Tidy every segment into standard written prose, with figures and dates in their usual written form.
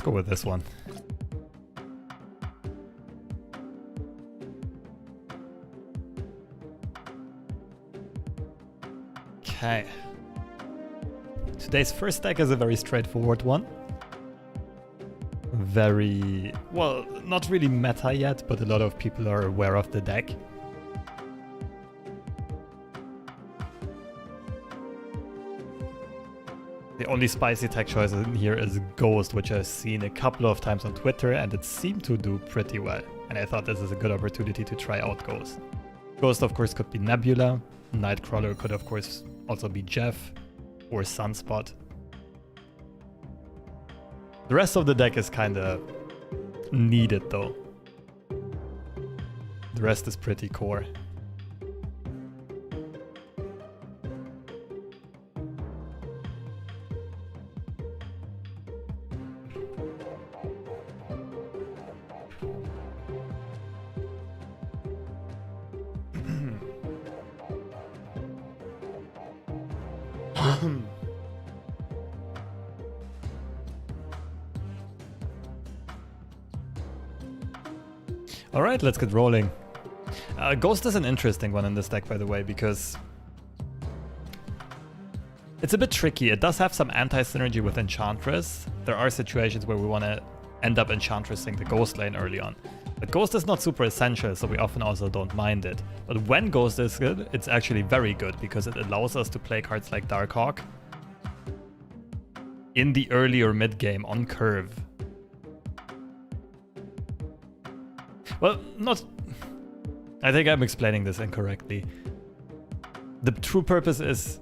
Let's go with this one. Okay. Today's first deck is a very straightforward one. Very, well, not really meta yet, but a lot of people are aware of the deck. The only spicy tech choice in here is Ghost, which I've seen a couple of times on Twitter, and it seemed to do pretty well. And I thought this is a good opportunity to try out Ghost. Ghost, of course, could be Nebula. Nightcrawler could, of course, also be Jeff or Sunspot. The rest of the deck is kind of needed, though. The rest is pretty core. Alright, let's get rolling. Ghost is an interesting one in this deck, by the way, because it's a bit tricky. It does have some anti-synergy with Enchantress. There are situations where we want to end up Enchantressing the Ghost lane early on. But Ghost is not super essential, so we often also don't mind it. But when Ghost is good, it's actually very good, because it allows us to play cards like Darkhawk in the early or mid game on curve. Well, not... I think I'm explaining this incorrectly. The true purpose is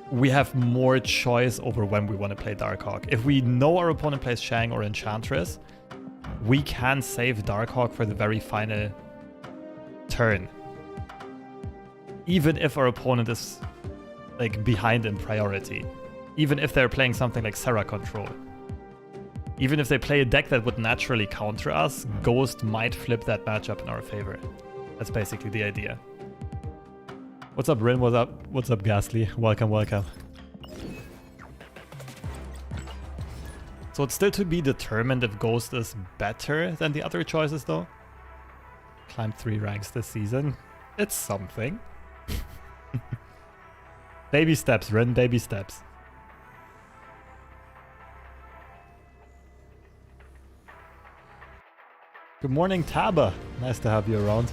we have more choice over when we want to play Darkhawk. If we know our opponent plays Shang or Enchantress, we can save Darkhawk for the very final turn. Even if our opponent is like behind in priority. Even if they're playing something like Serra Control. Even if they play a deck that would naturally counter us, Ghost might flip that matchup in our favor. That's basically the idea. What's up, Rin? What's up? What's up, Ghastly? Welcome, welcome. So it's still to be determined if Ghost is better than the other choices, though. Climbed 3 ranks this season. It's something. Baby steps, Rin. Baby steps. Good morning, Taba. Nice to have you around.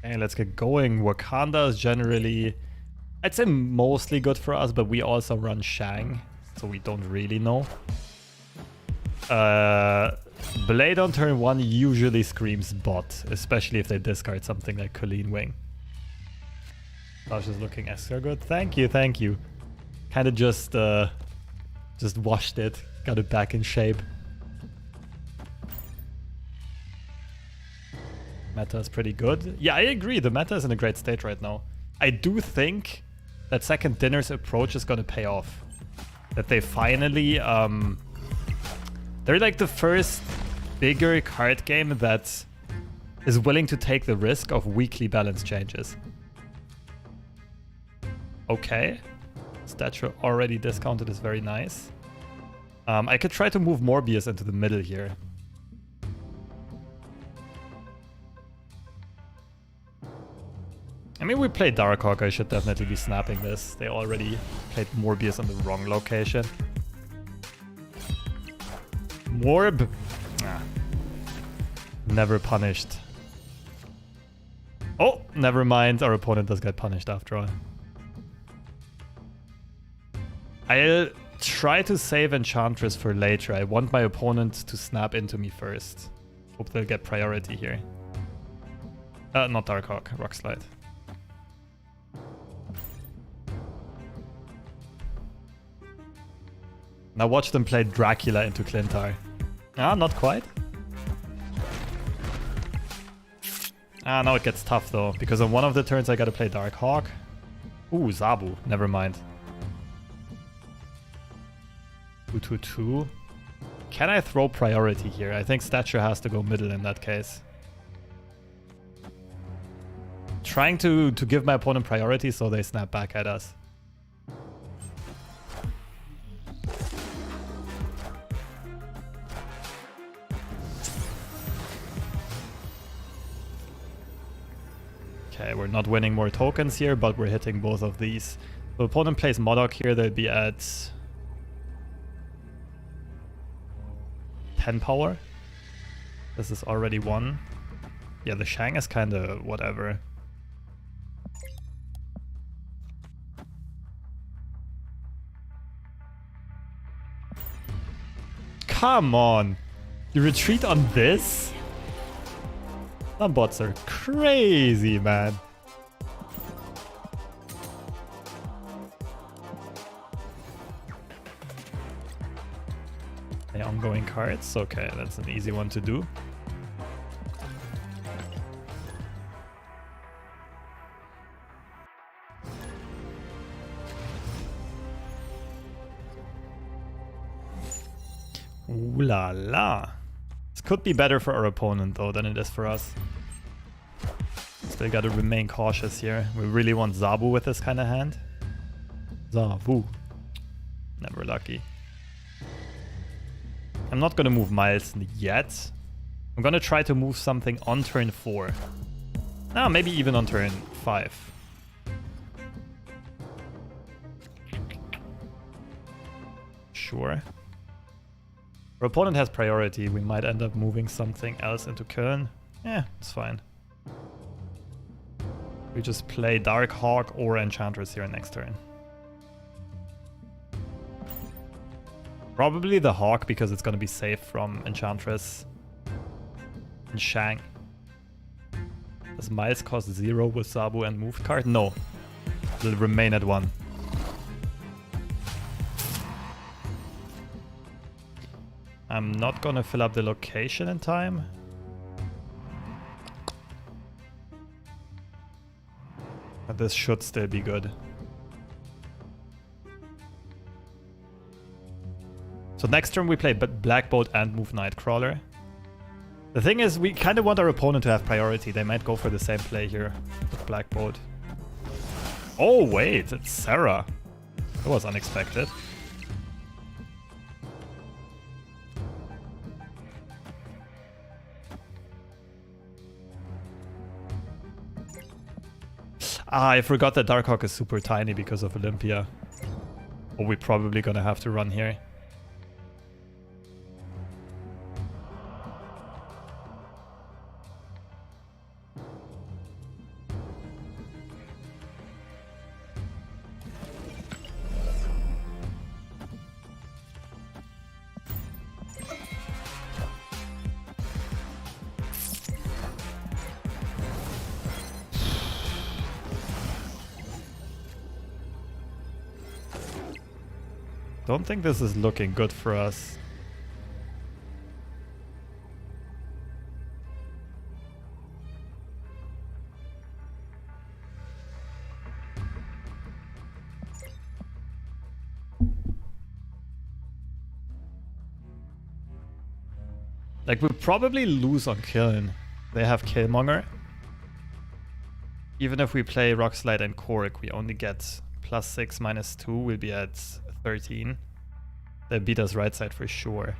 Okay, let's get going. Wakanda is generally, I'd say mostly good for us, but we also run Shang, so we don't really know. Blade on turn 1 usually screams bot, especially if they discard something like Colleen Wing. Josh is looking extra good. Thank you, thank you. Kind of just washed it, got it back in shape. Meta is pretty good. Yeah, I agree. The meta is in a great state right now. I do think that second dinner's approach is going to pay off. That they finally... they're like the first bigger card game that is willing to take the risk of weekly balance changes. Okay. Stature already discounted is very nice. I could try to move Morbius into the middle here. I mean, we played Darkhawk. I should definitely be snapping this. They already played Morbius on the wrong location. Morb. Ah. Never punished. Oh, never mind. Our opponent does get punished after all. I'll try to save Enchantress for later. I want my opponent to snap into me first. Hope they'll get priority here. Not Darkhawk. Rockslide. Now watch them play Dracula into Clintar. Ah, not quite. Ah, now it gets tough though, because on one of the turns I gotta play Darkhawk. Ooh, Zabu. Never mind. 2/2. Can I throw priority here? I think Stature has to go middle in that case. trying to give my opponent priority so they snap back at us. Okay, we're not winning more tokens here, but we're hitting both of these. So opponent plays Modok here, they'll be at 10 power. This is already 1. Yeah, the Shang is kind of whatever. Come on! You retreat on this? Some bots are crazy, man. Okay, ongoing cards. Okay, that's an easy one to do. Ooh la la. This could be better for our opponent though than it is for us. Still gotta remain cautious here. We really want Zabu with this kind of hand. Zabu. Never lucky. I'm not gonna move Miles yet. I'm gonna try to move something on turn 4. Ah, maybe even on turn 5. Sure. Our opponent has priority. We might end up moving something else into Köln. Yeah, it's fine. We just play Dark Hawk or Enchantress here next turn. Probably the Hawk because it's gonna be safe from Enchantress and Shang. Does Miles cost 0 with Zabu and moved card? No. It'll remain at 1. I'm not gonna fill up the location in time. But this should still be good. So next turn we play Black Bolt and move Nightcrawler. The thing is, we kind of want our opponent to have priority. They might go for the same play here with Black Bolt. Oh wait, it's Sarah. That was unexpected. Ah, I forgot that Darkhawk is super tiny because of Olympia. Oh, we're probably gonna have to run here. Don't think this is looking good for us. Like, we'll probably lose on Kiln. They have Killmonger. Even if we play Rockslide and Korg, we only get +6, -2. We'll be at 13. They beat us right side for sure.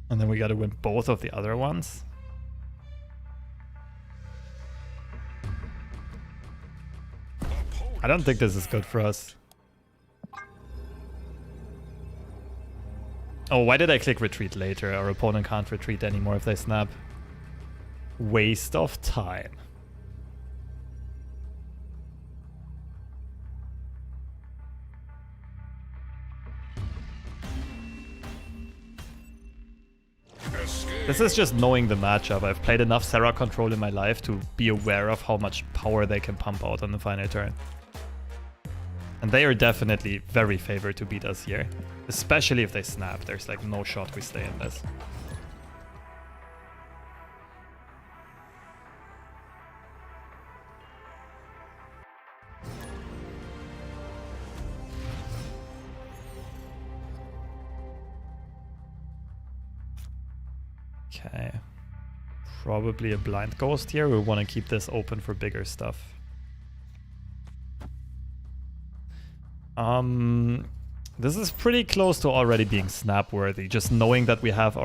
And then we gotta win both of the other ones. I don't think this is good for us. Oh, why did I click retreat later? Our opponent can't retreat anymore if they snap. Waste of time. This is just knowing the matchup. I've played enough Serra control in my life to be aware of how much power they can pump out on the final turn. And they are definitely very favored to beat us here. Especially if they snap. There's like no shot we stay in this. Okay. Probably a blind ghost here. We want to keep this open for bigger stuff. This is pretty close to already being snap worthy. Just knowing that we have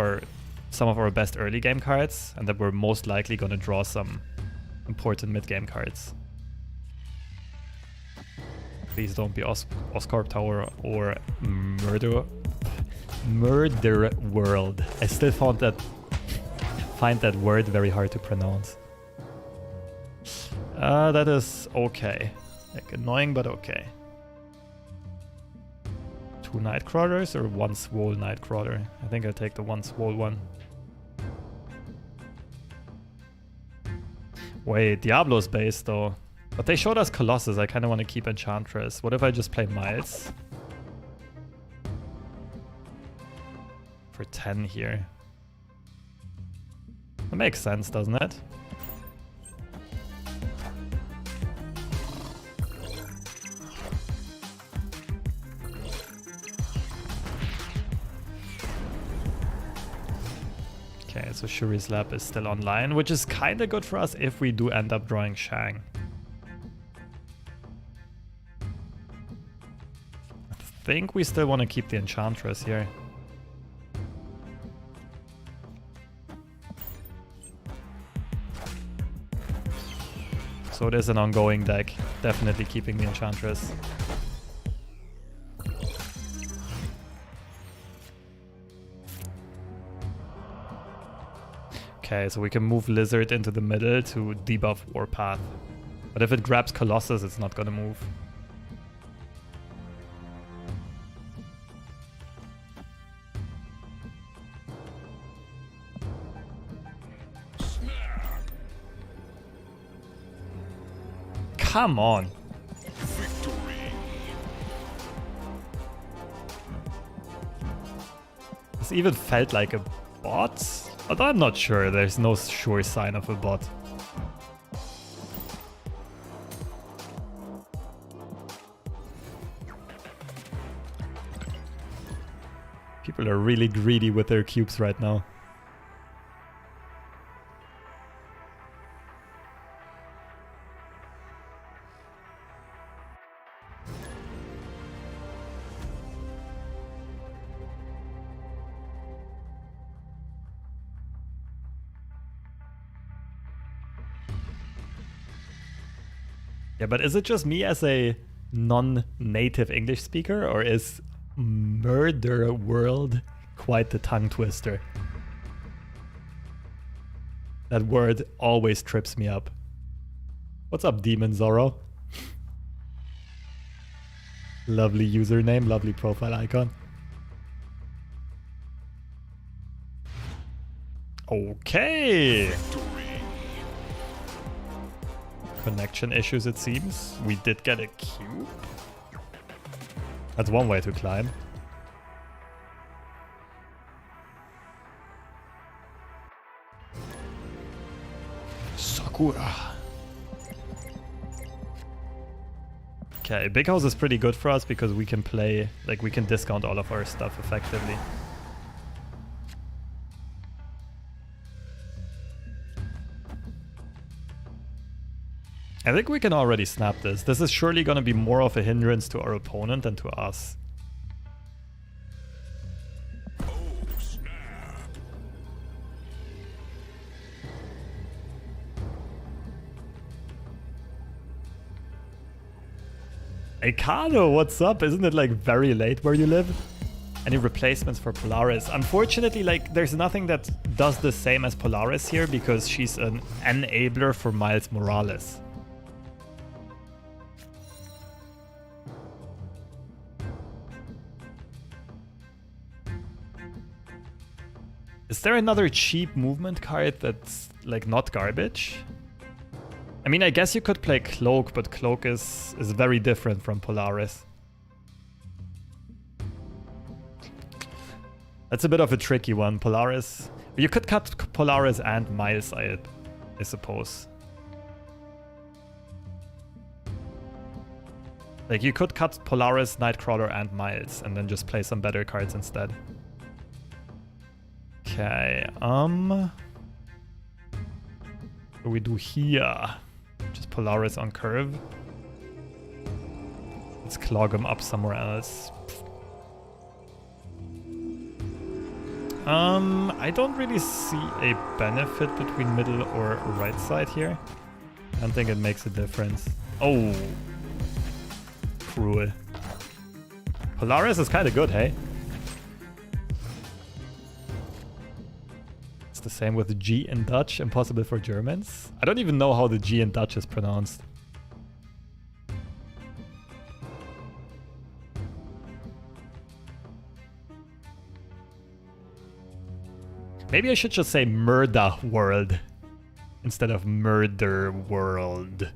some of our best early game cards and that we're most likely going to draw some important mid game cards. Please don't be Oscorp Tower or Murder World. I still find that word very hard to pronounce. That is okay. Like annoying, but okay. 2 Nightcrawlers or 1 Swole Nightcrawler? I think I'll take the 1 Swole one. Wait, Diablo's base though. But they showed us Colossus. I kind of want to keep Enchantress. What if I just play Miles? For 10 here. That makes sense, doesn't it? Okay, so Shuri's Lab is still online, which is kind of good for us if we do end up drawing Shang. I think we still want to keep the Enchantress here. So it is an ongoing deck. Definitely keeping the Enchantress. Okay, so we can move Lizard into the middle to debuff Warpath. But if it grabs Colossus, it's not gonna move. Come on. This even felt like a bot, but I'm not sure. There's no sure sign of a bot. People are really greedy with their cubes right now. Yeah, but is it just me as a non-native English speaker, or is Murder World quite the tongue twister? That word always trips me up. What's up, Demon Zorro? Lovely username, lovely profile icon. Okay. Connection issues, it seems. We did get a cube. That's one way to climb. Sakura. Okay, Big House is pretty good for us because we can play, like, we can discount all of our stuff effectively. I think we can already snap this. This is surely going to be more of a hindrance to our opponent than to us. Oh, snap. Ekano, what's up? Isn't it like very late where you live? Any replacements for Polaris? Unfortunately, like, there's nothing that does the same as Polaris here because she's an enabler for Miles Morales. Is there another cheap movement card that's, like, not garbage? I mean, I guess you could play Cloak, but Cloak is very different from Polaris. That's a bit of a tricky one. Polaris... You could cut Polaris and Miles, I suppose. Like, you could cut Polaris, Nightcrawler, and Miles, and then just play some better cards instead. Okay, what do we do here? Just Polaris on curve. Let's clog him up somewhere else. I don't really see a benefit between middle or right side here. I don't think it makes a difference. Oh, cruel. Polaris is kind of good, hey? It's the same with the G in Dutch, impossible for Germans. I don't even know how the G in Dutch is pronounced. Maybe I should just say murder world instead of murder world.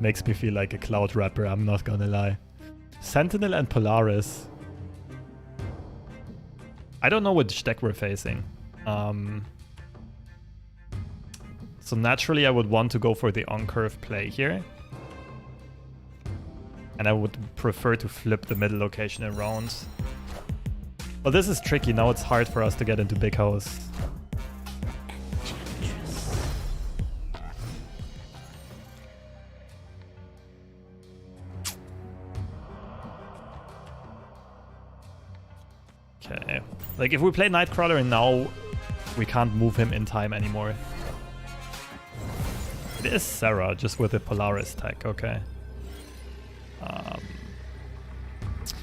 Makes me feel like a cloud rapper, I'm not gonna lie. Sentinel and Polaris. I don't know which deck we're facing. So naturally I would want to go for the on-curve play here. And I would prefer to flip the middle location around. Well, this is tricky. Now it's hard for us to get into big house. Okay. Like, if we play Nightcrawler now, we can't move him in time anymore. It is Sarah, just with the Polaris tech. Okay.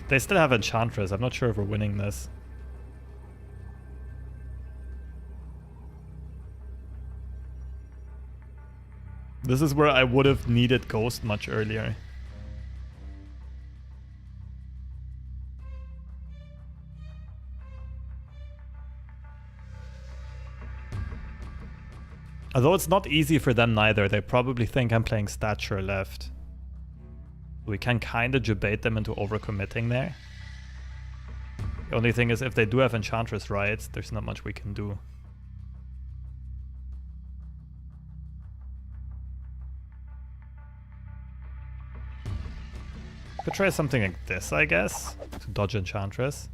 They still have Enchantress. I'm not sure if we're winning this. This is where I would have needed Ghost much earlier. Although it's not easy for them neither. They probably think I'm playing Stature left. We can kind of debate them into overcommitting there. The only thing is if they do have Enchantress right, there's not much we can do. Could try something like this, I guess, to dodge Enchantress.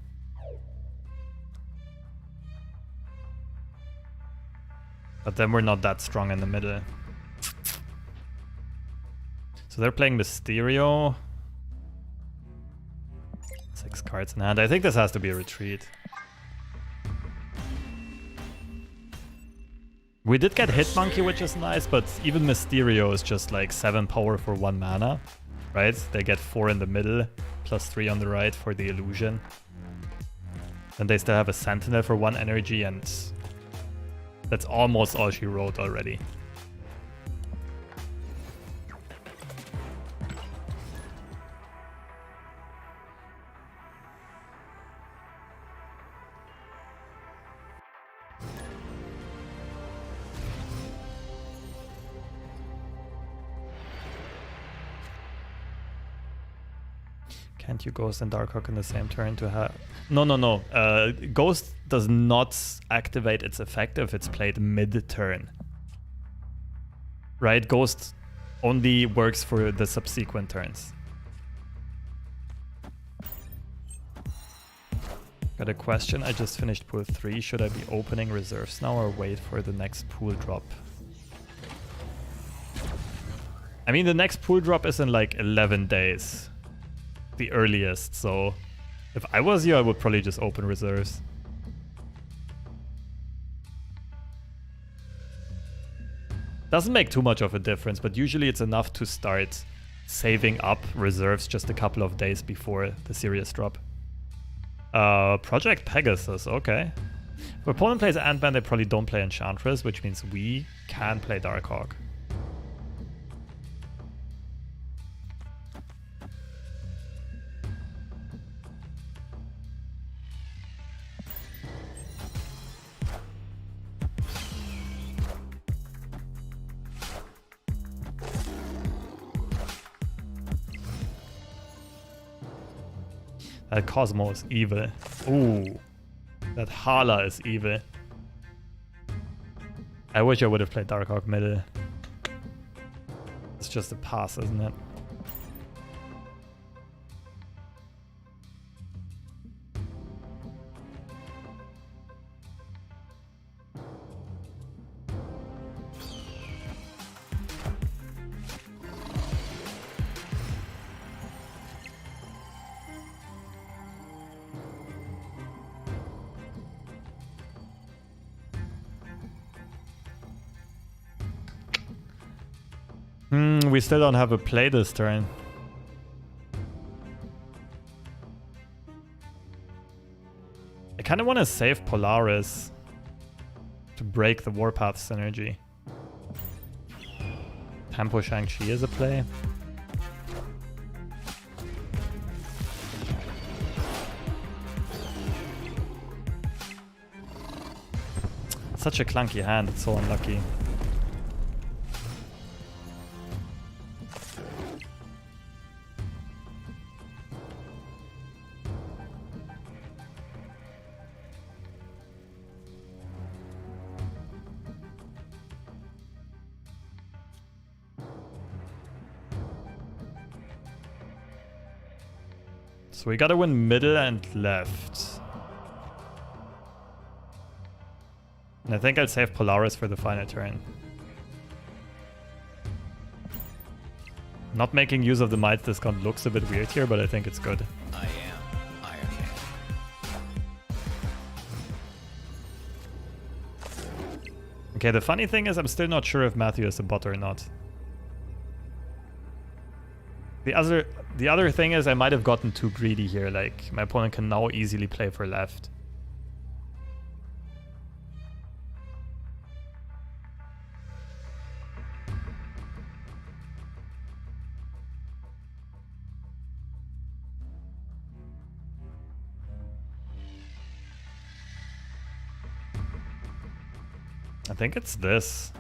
But then we're not that strong in the middle. So they're playing Mysterio. 6 cards in hand. I think this has to be a retreat. We did get Hitmonkey, which is nice, but even Mysterio is just like 7 power for 1 mana. Right? They get 4 in the middle, plus 3 on the right for the illusion. Then they still have a Sentinel for 1 energy, and that's almost all she wrote already. Can't you Ghost and Darkhawk in the same turn to have... No. Ghost does not activate its effect if it's played mid-turn. Right? Ghost only works for the subsequent turns. Got a question. I just finished pool 3. Should I be opening reserves now or wait for the next pool drop? I mean, the next pool drop is in like 11 days. The earliest, so if I was you, I would probably just open reserves. Doesn't make too much of a difference, but usually it's enough to start saving up reserves just a couple of days before the serious drop. Project Pegasus, okay. If opponent plays Ant-Man, they probably don't play Enchantress, which means we can play Darkhawk. That Cosmo is evil. Ooh. That Hala is evil. I wish I would have played Darkhawk middle. It's just a pass, isn't it? We still don't have a play this turn. I kind of want to save Polaris to break the Warpath synergy. Tempo Shang-Chi is a play. Such a clunky hand, it's so unlucky. So we gotta win middle and left. And I think I'll save Polaris for the final turn. Not making use of the might discount looks a bit weird here, but I think it's good. I am Iron Man. Okay, the funny thing is I'm still not sure if Matthew is a bot or not. The other thing is I might have gotten too greedy here, like my opponent can now easily play for left. I think it's this.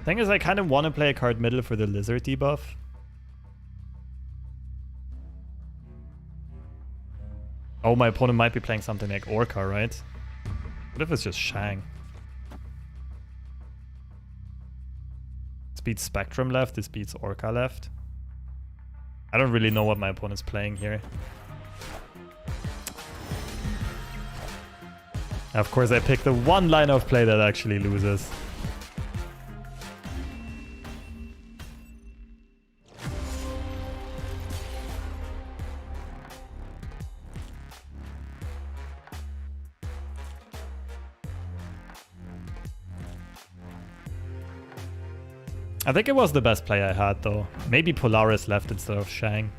Thing is, I kind of want to play a card middle for the lizard debuff. Oh, my opponent might be playing something like Orca, right? What if it's just Shang? This beats Spectrum left, this beats Orca left. I don't really know what my opponent's playing here. Of course, I picked the one line of play that actually loses. I think it was the best play I had, though. Maybe Polaris left instead of Shang.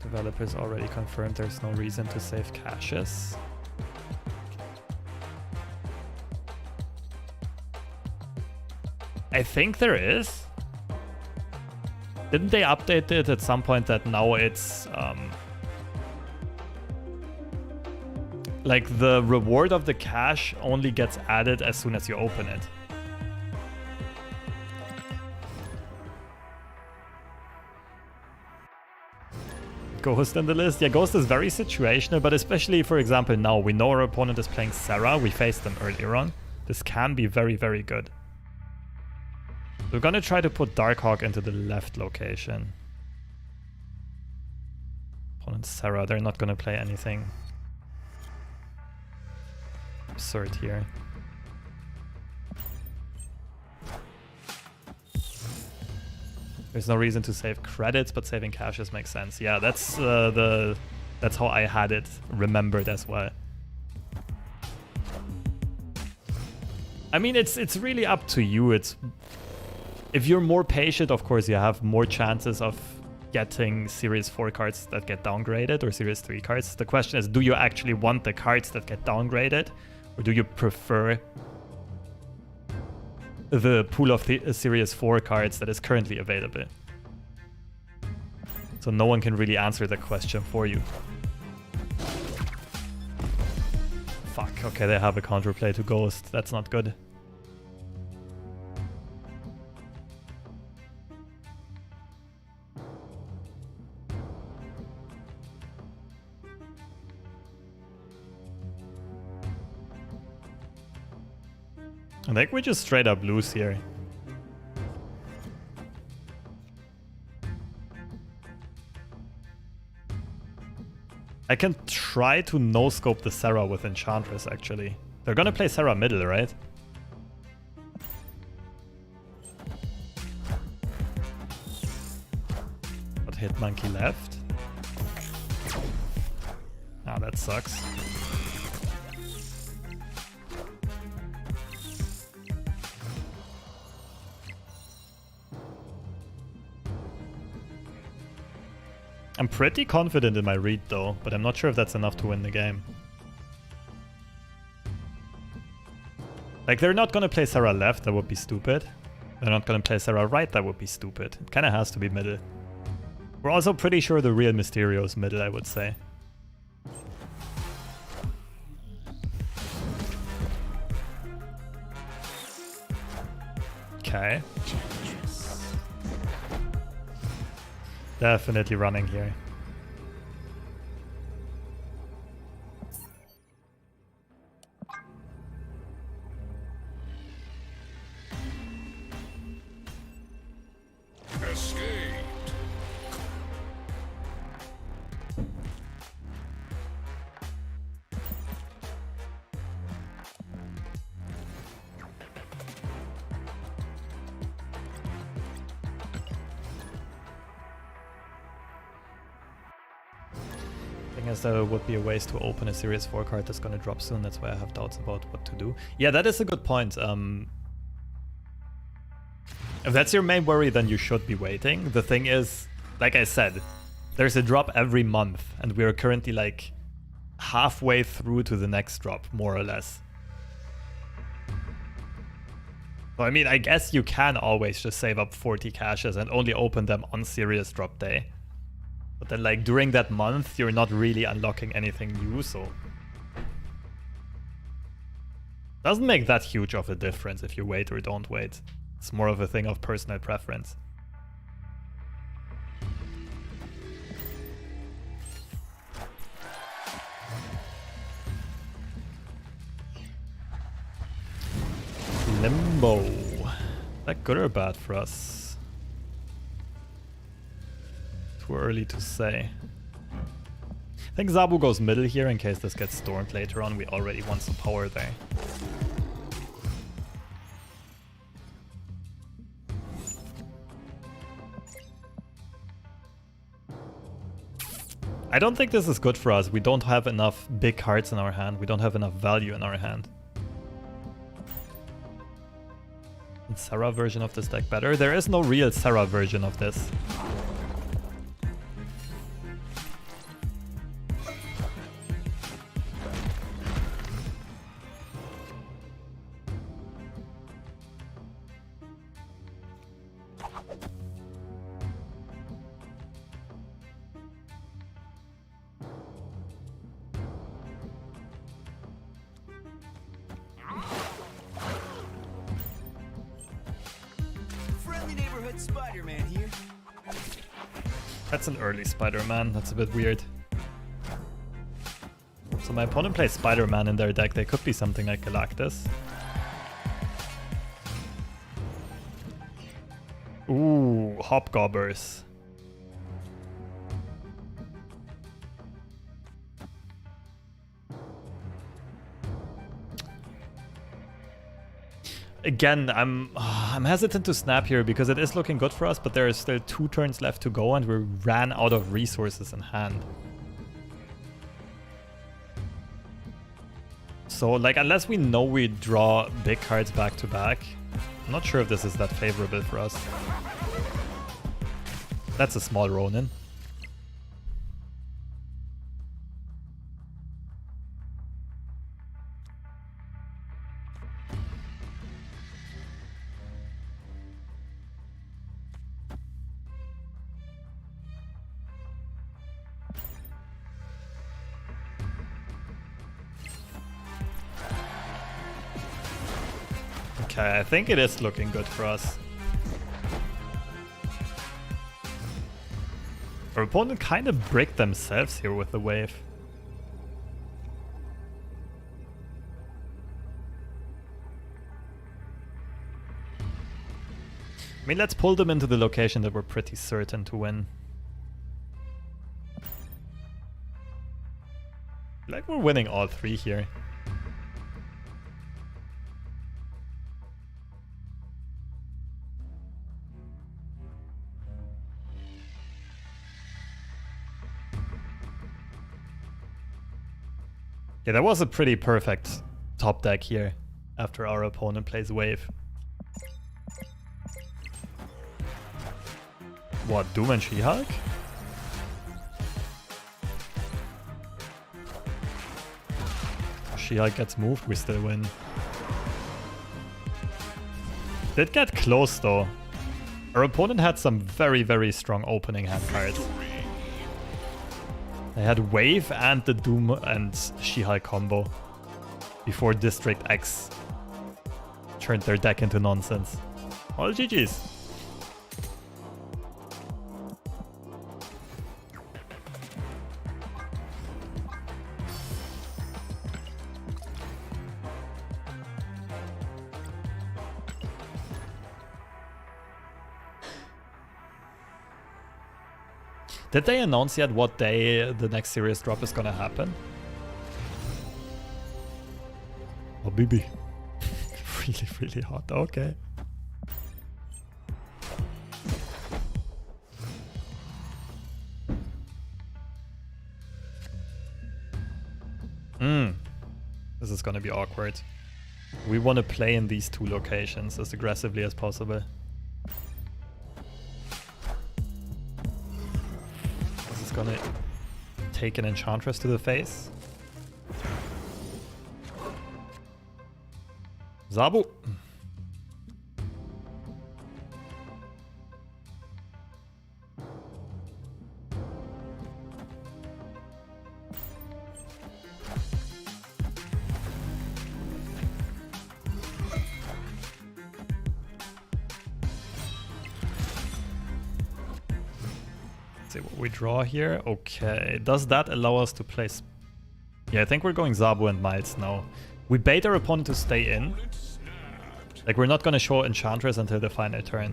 Developers already confirmed there's no reason to save caches. I think there is. Didn't they update it at some point that now it's like the reward of the cache only gets added as soon as you open it? Ghost in the list? Yeah, Ghost is very situational, but especially, for example, now we know our opponent is playing Sarah. We faced them earlier on. This can be very, very good. We're gonna try to put Darkhawk into the left location. Opponent Sarah, they're not gonna play anything absurd here. There's no reason to save credits, but saving caches makes sense. Yeah, that's that's how I had it remembered as well. I mean, it's really up to you. If you're more patient, of course, you have more chances of getting Series 4 cards that get downgraded or Series 3 cards. The question is, do you actually want the cards that get downgraded? Or do you prefer the pool of the Series 4 cards that is currently available? So no one can really answer the question for you. Fuck, okay, they have a counterplay to Ghost. That's not good. I think we just straight up lose here. I can try to no-scope the Sarah with Enchantress, actually. They're gonna play Sarah middle, right? But hit monkey left. Ah, that sucks. I'm pretty confident in my read though, but I'm not sure if that's enough to win the game. Like, they're not gonna play Sarah left, that would be stupid. They're not gonna play Sarah right, that would be stupid. It kinda has to be middle. We're also pretty sure the real Mysterio is middle, I would say. Okay. Definitely running here. There would be a ways to open a Series 4 card that's going to drop soon. That's why I have doubts about what to do. Yeah, that is a good point. If that's your main worry, then you should be waiting. The thing is, like I said, there's a drop every month, and we are currently like halfway through to the next drop, more or less. So I mean, I guess you can always just save up 40 caches and only open them on Series drop day. But then, like, during that month, you're not really unlocking anything new, so... Doesn't make that huge of a difference if you wait or don't wait. It's more of a thing of personal preference. Limbo. Is that good or bad for us? Too early to say. I think Zabu goes middle here in case this gets stormed later on. We already want some power there. I don't think this is good for us. We don't have enough big cards in our hand. We don't have enough value in our hand. Is Sarah version of this deck better? There is no real Sarah version of this. Spider-Man here. That's an early Spider-Man. That's a bit weird. So my opponent plays Spider-Man in their deck. They could be something like Galactus. Ooh, Hobgobbers. Again, I'm hesitant to snap here because it is looking good for us, but there are still 2 turns left to go and we ran out of resources in hand. So, like, unless we know we draw big cards back to back, I'm not sure if this is that favorable for us. That's a small Ronin. Okay, I think it is looking good for us. Our opponent kind of bricked themselves here with the wave. I mean, let's pull them into the location that we're pretty certain to win. Like we're winning all three here. Yeah, that was a pretty perfect top deck here after our opponent plays wave. What, Doom and She-Hulk? She-Hulk gets moved, we still win. Did get close though. Our opponent had some very, very strong opening hand cards. They had Wave and the Doom and She-Hulk combo before District X turned their deck into nonsense. All GG's. Did they announce yet what day the next serious drop is gonna happen? Oh, BB. Really, really hot. Okay. This is gonna be awkward. We want to play in these two locations as aggressively as possible. Gonna take an Enchantress to the face. Zabu. See what we draw here. Okay, does that allow us to place? Yeah, I think we're going Zabu and Miles now. We bait our opponent to stay in. Like, we're not gonna show Enchantress until the final turn.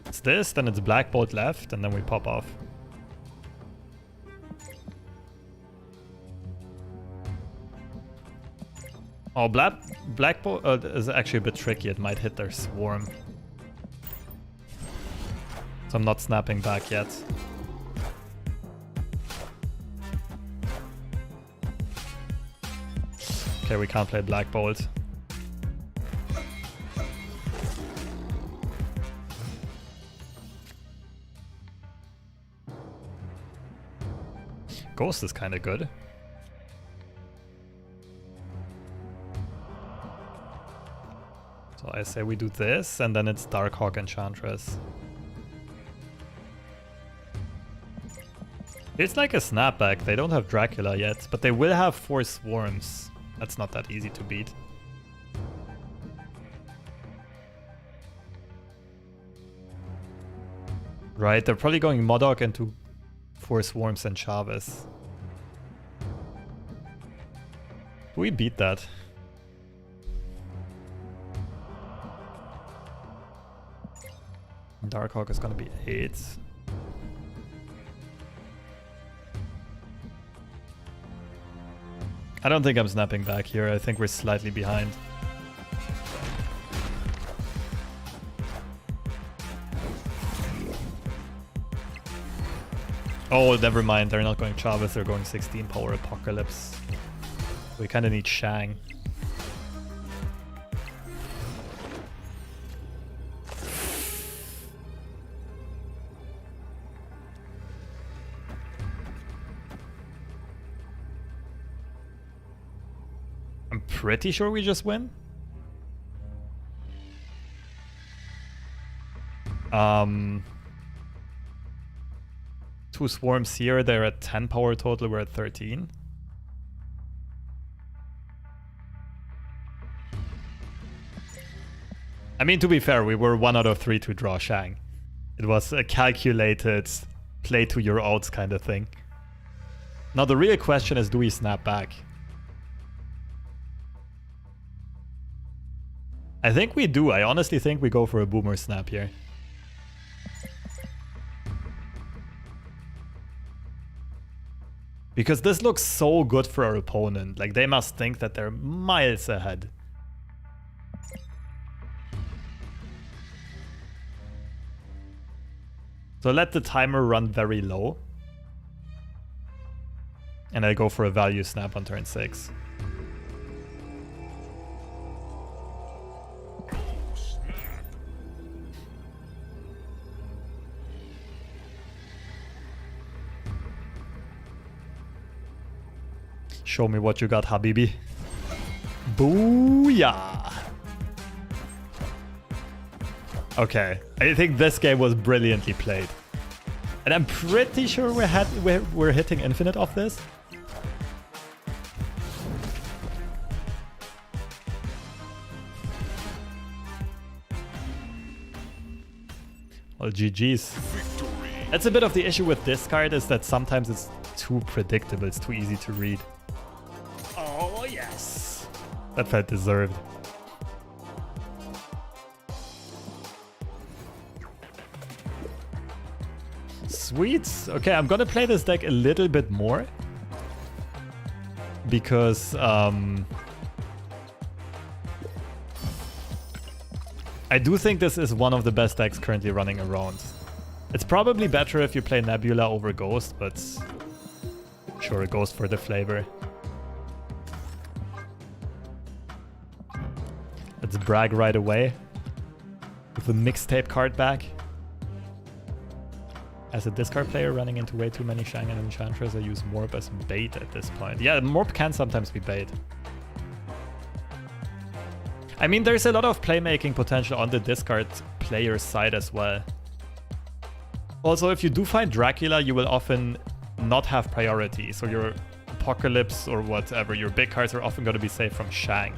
It's this, then it's Black Bolt left, and then we pop off. Oh, Black Bolt is actually a bit tricky. It might hit their Swarm. So I'm not snapping back yet. Okay, we can't play Black Bolt. Ghost is kind of good. So I say we do this, and then it's Darkhawk Enchantress. It's like a snapback. They don't have Dracula yet, but they will have 4 Swarms. That's not that easy to beat. Right, they're probably going Modok into 4 Swarms and Chavez. We beat that. Darkhawk is gonna be 8. I don't think I'm snapping back here. I think we're slightly behind. Oh, never mind. They're not going Chavez. They're going 16 power Apocalypse. We kind of need Shang. I'm pretty sure we just win. Two Swarms here, they're at 10 power total, we're at 13. I mean, to be fair, we were 1 out of 3 to draw Shang. It was a calculated play to your outs kind of thing. Now the real question is, do we snap back? I think we do. I honestly think we go for a boomer snap here. Because this looks so good for our opponent. Like, they must think that they're miles ahead. So let the timer run very low. And I go for a value snap on turn 6. Show me what you got, Habibi. Booyah! Okay, I think this game was brilliantly played. And I'm pretty sure we're hitting infinite off this. Well, GG's. That's a bit of the issue with this card, is that sometimes it's too predictable, it's too easy to read. Oh, yes. That felt deserved. Sweet. Okay, I'm gonna play this deck a little bit more. Because, I do think this is one of the best decks currently running around. It's probably better if you play Nebula over Ghost, but sure, Ghost for the flavor. Let's brag right away with the mixtape card back. As a discard player running into way too many Shanghai Enchantress, I use Morb as bait at this point. Yeah, Morb can sometimes be bait. I mean, there's a lot of playmaking potential on the discard player side as well. Also, if you do find Dracula, you will often not have priority. So your Apocalypse or whatever, your big cards are often going to be safe from Shang.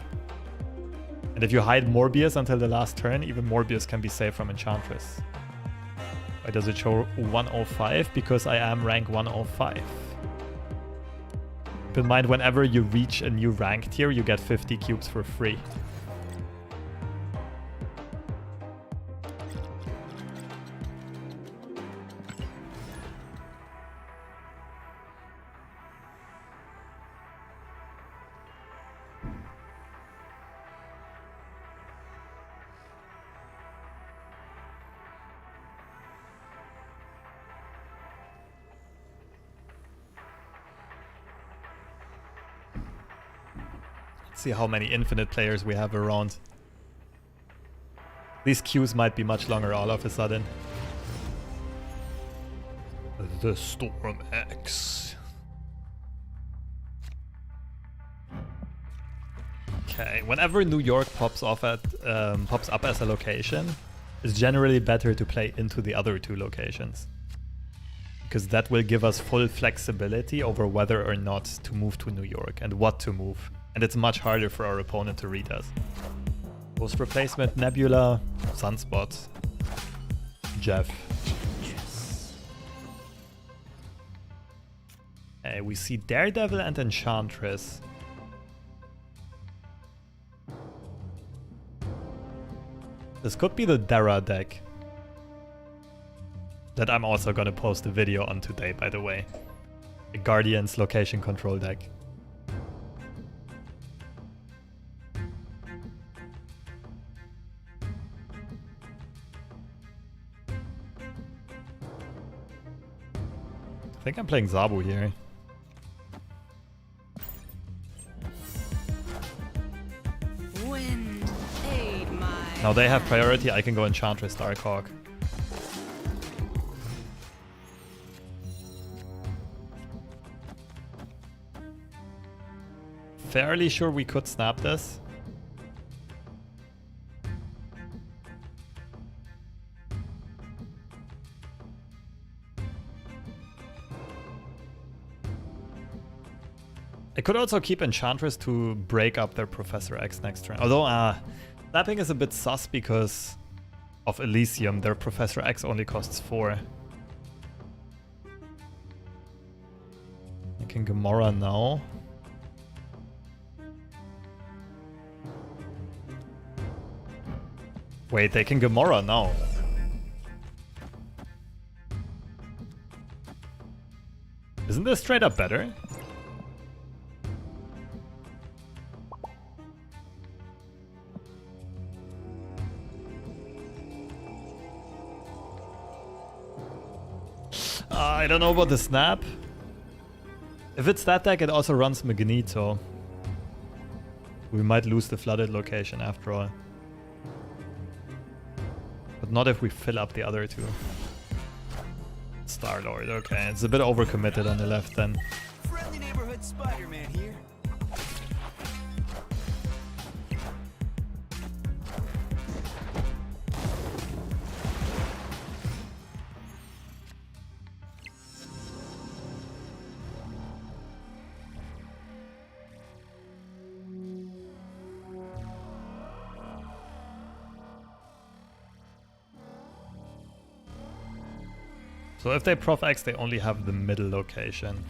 And if you hide Morbius until the last turn, even Morbius can be safe from Enchantress. Why does it show 105? Because I am rank 105. Keep in mind, whenever you reach a new rank tier, you get 50 cubes for free. See how many infinite players we have around. These queues might be much longer all of a sudden. The Storm X. Okay, whenever New York pops up as a location, it's generally better to play into the other two locations. Because that will give us full flexibility over whether or not to move to New York and what to move. And it's much harder for our opponent to read us. Ghost Replacement, Nebula, Sunspot, Jeff. Yes. Okay, we see Daredevil and Enchantress. This could be the Dara deck. That I'm also gonna post a video on today, by the way. The Guardian's location control deck. I think I'm playing Zabu here. Wind, aid my Now they have priority, I can go Enchantress Darkhawk. Fairly sure we could snap this. I could also keep Enchantress to break up their Professor X next turn. Although, snapping is a bit sus because of Elysium. Their Professor X only costs 4. I can Gamora now. Wait, they can Gamora now. Isn't this straight up better? I don't know about the snap. If it's that deck, it also runs Magneto. We might lose the flooded location after all. But not if we fill up the other two. Star-Lord, okay. It's a bit overcommitted on the left then. Friendly neighborhood Spider-Man here. So if they Prof X, they only have the middle location.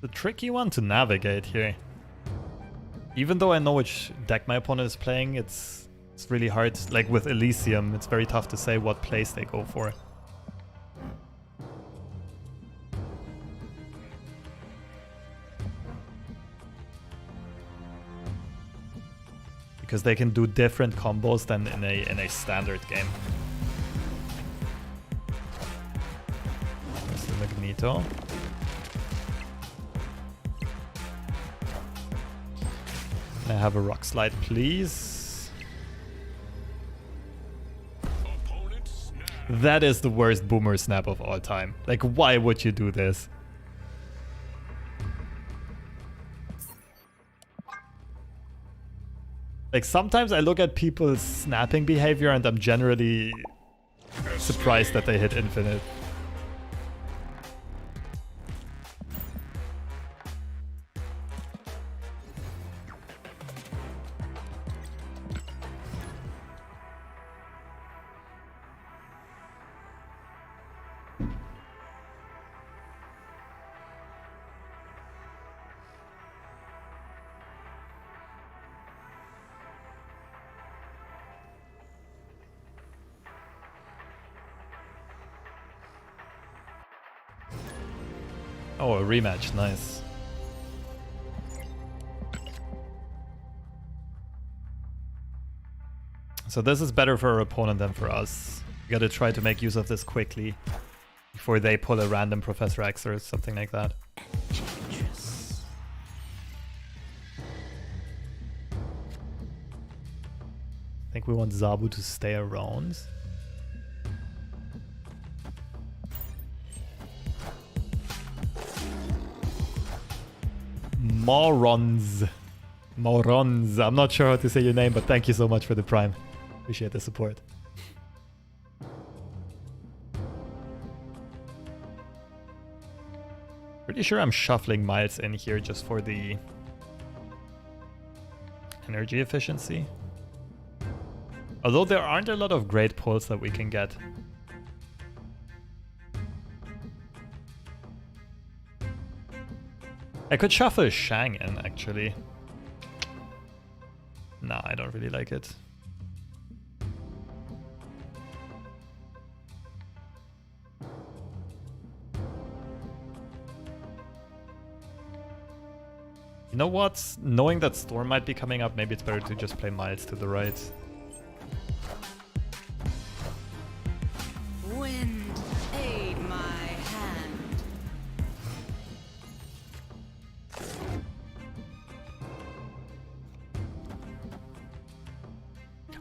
The tricky one to navigate here. Even though I know which deck my opponent is playing, it's really hard. Like with Elysium, it's very tough to say what place they go for. Because they can do different combos than in a standard game. There's the Magneto. Can I have a rock slide, please? That is the worst boomer snap of all time. Like, why would you do this? Like, sometimes I look at people's snapping behavior and I'm generally surprised that they hit infinite. Oh, a rematch, nice. So this is better for our opponent than for us. We gotta try to make use of this quickly before they pull a random Professor X or something like that. I think we want Zabu to stay around. Morons. Morons. I'm not sure how to say your name, but thank you so much for the Prime. Appreciate the support. Pretty sure I'm shuffling Miles in here just for the energy efficiency. Although there aren't a lot of great pulls that we can get. I could shuffle Shang in, actually. Nah, I don't really like it. You know what? Knowing that Storm might be coming up, maybe it's better to just play Miles to the right. Wind, aid my hand.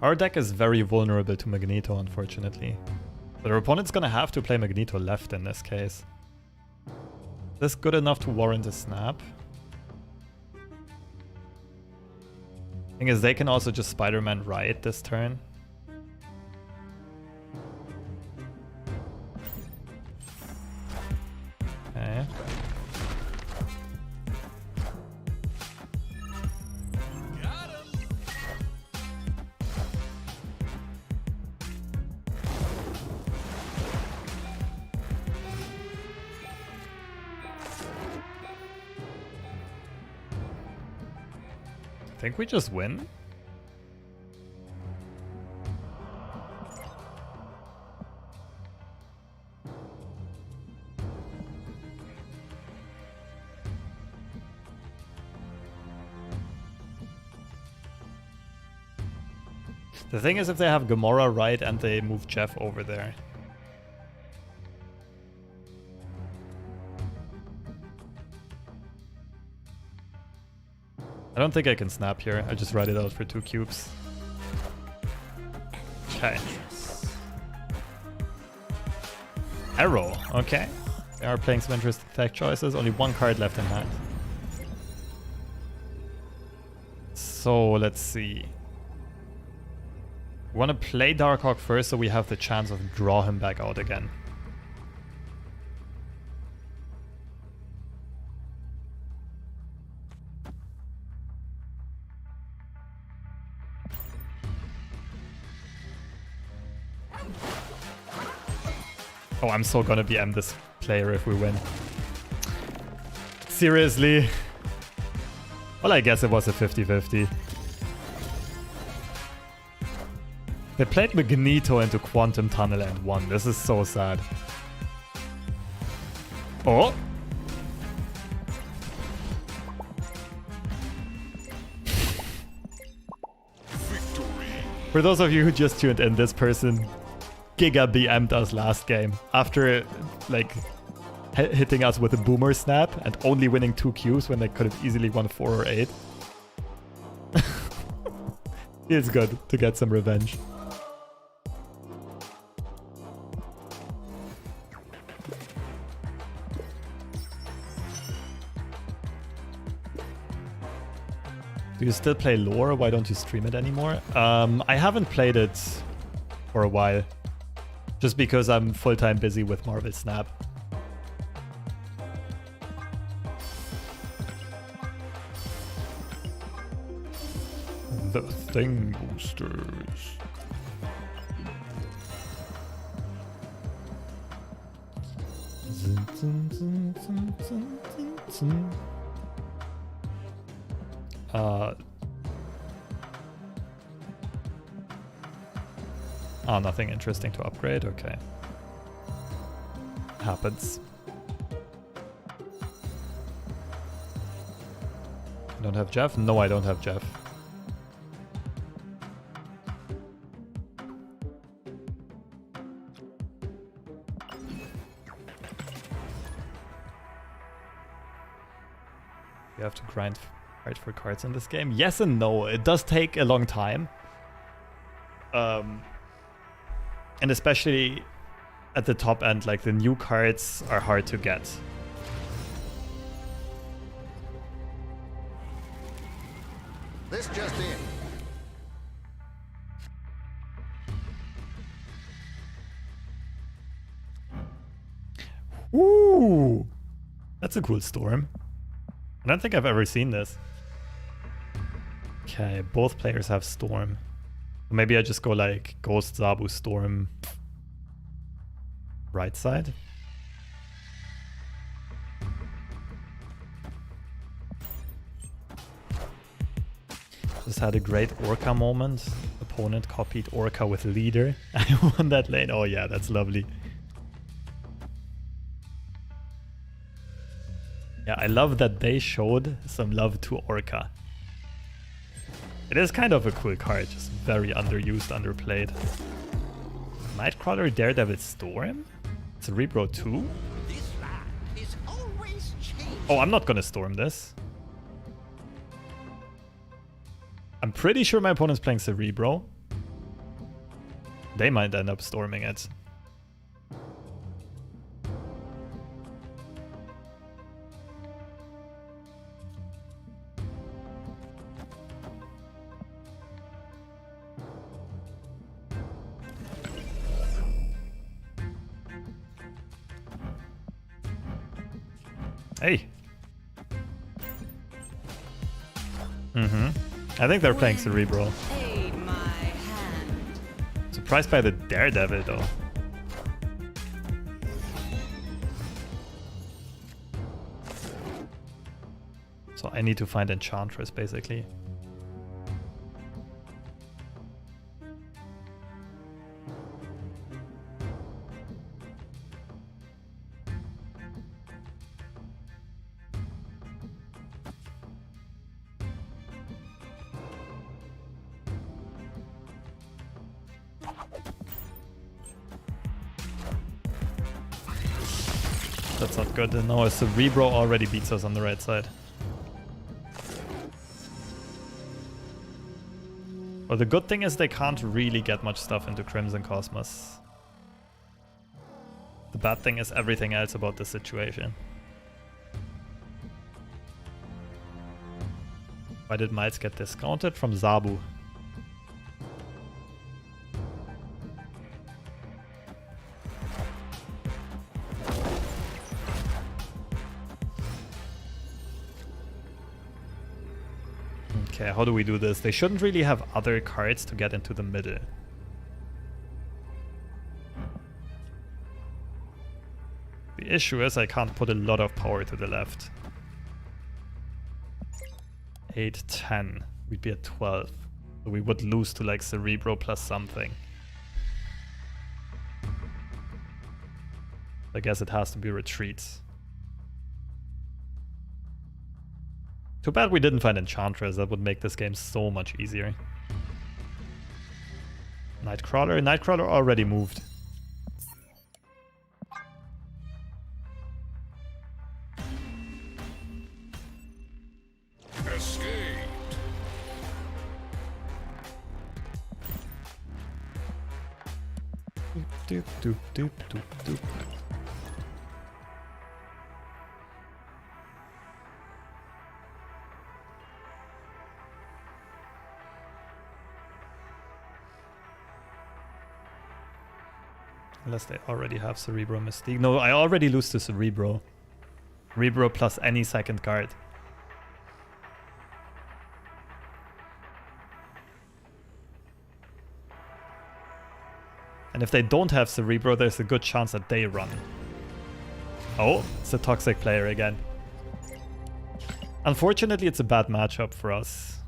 Our deck is very vulnerable to Magneto, unfortunately. But our opponent's gonna have to play Magneto left in this case. Is this good enough to warrant a snap? Thing is, they can also just Spider-Man right this turn. Okay. think we just win. The thing is, if they have Gamora right and they move Jeff over there. I don't think I can snap here. I just write it out for 2 cubes. Okay. Arrow. Okay. They are playing some interesting tech choices. Only 1 card left in hand. So let's see. We want to play Darkhawk first so we have the chance of draw him back out again. Oh, I'm so gonna BM this player if we win. Seriously? Well, I guess it was a 50-50. They played Magneto into Quantum Tunnel and won. This is so sad. Oh! For those of you who just tuned in, this person Giga BM'd us last game after like hitting us with a boomer snap and only winning 2 cubes when they could have easily won 4 or 8. Feels good to get some revenge. Do you still play lore? Why don't you stream it anymore? I haven't played it for a while. Just because I'm full-time busy with Marvel Snap. The Thing Boosters. Oh, nothing interesting to upgrade? Okay. Happens. I don't have Jeff? No, I don't have Jeff. You have to grind hard for cards in this game? Yes and no. It does take a long time. And especially at the top end, like the new cards are hard to get. This just in. Ooh! That's a cool storm. I don't think I've ever seen this. Okay, both players have storm. Maybe I just go like Ghost, Zabu, Storm, right side. Just had a great Orca moment. Opponent copied Orca with leader. I won that lane. Oh yeah, that's lovely. Yeah, I love that they showed some love to Orca. It is kind of a cool card, just very underused, underplayed. Nightcrawler, Daredevil, Storm? Cerebro 2? This land is always changing. Oh, I'm not gonna storm this. I'm pretty sure my opponent's playing Cerebro. They might end up storming it. Hey. I think they're playing Cerebro. Aid my hand. Surprised by the Daredevil though. So I need to find Enchantress basically. That's not good. And now a Cerebro already beats us on the right side. Well, the good thing is they can't really get much stuff into Crimson Cosmos. The bad thing is everything else about the situation. Why did Miles get discounted? From Zabu. Okay, how do we do this? They shouldn't really have other cards to get into the middle. The issue is I can't put a lot of power to the left. 8, 10. We'd be at 12. So we would lose to like Cerebro plus something. I guess it has to be retreats. Too bad we didn't find Enchantress. That would make this game so much easier. Nightcrawler. Nightcrawler already moved. Escaped. Doop, doop, doop, doop, doop. Unless they already have Cerebro Mystique. No, I already lose to Cerebro. Cerebro plus any second card. And if they don't have Cerebro, there's a good chance that they run. Oh, it's a toxic player again. Unfortunately, it's a bad matchup for us.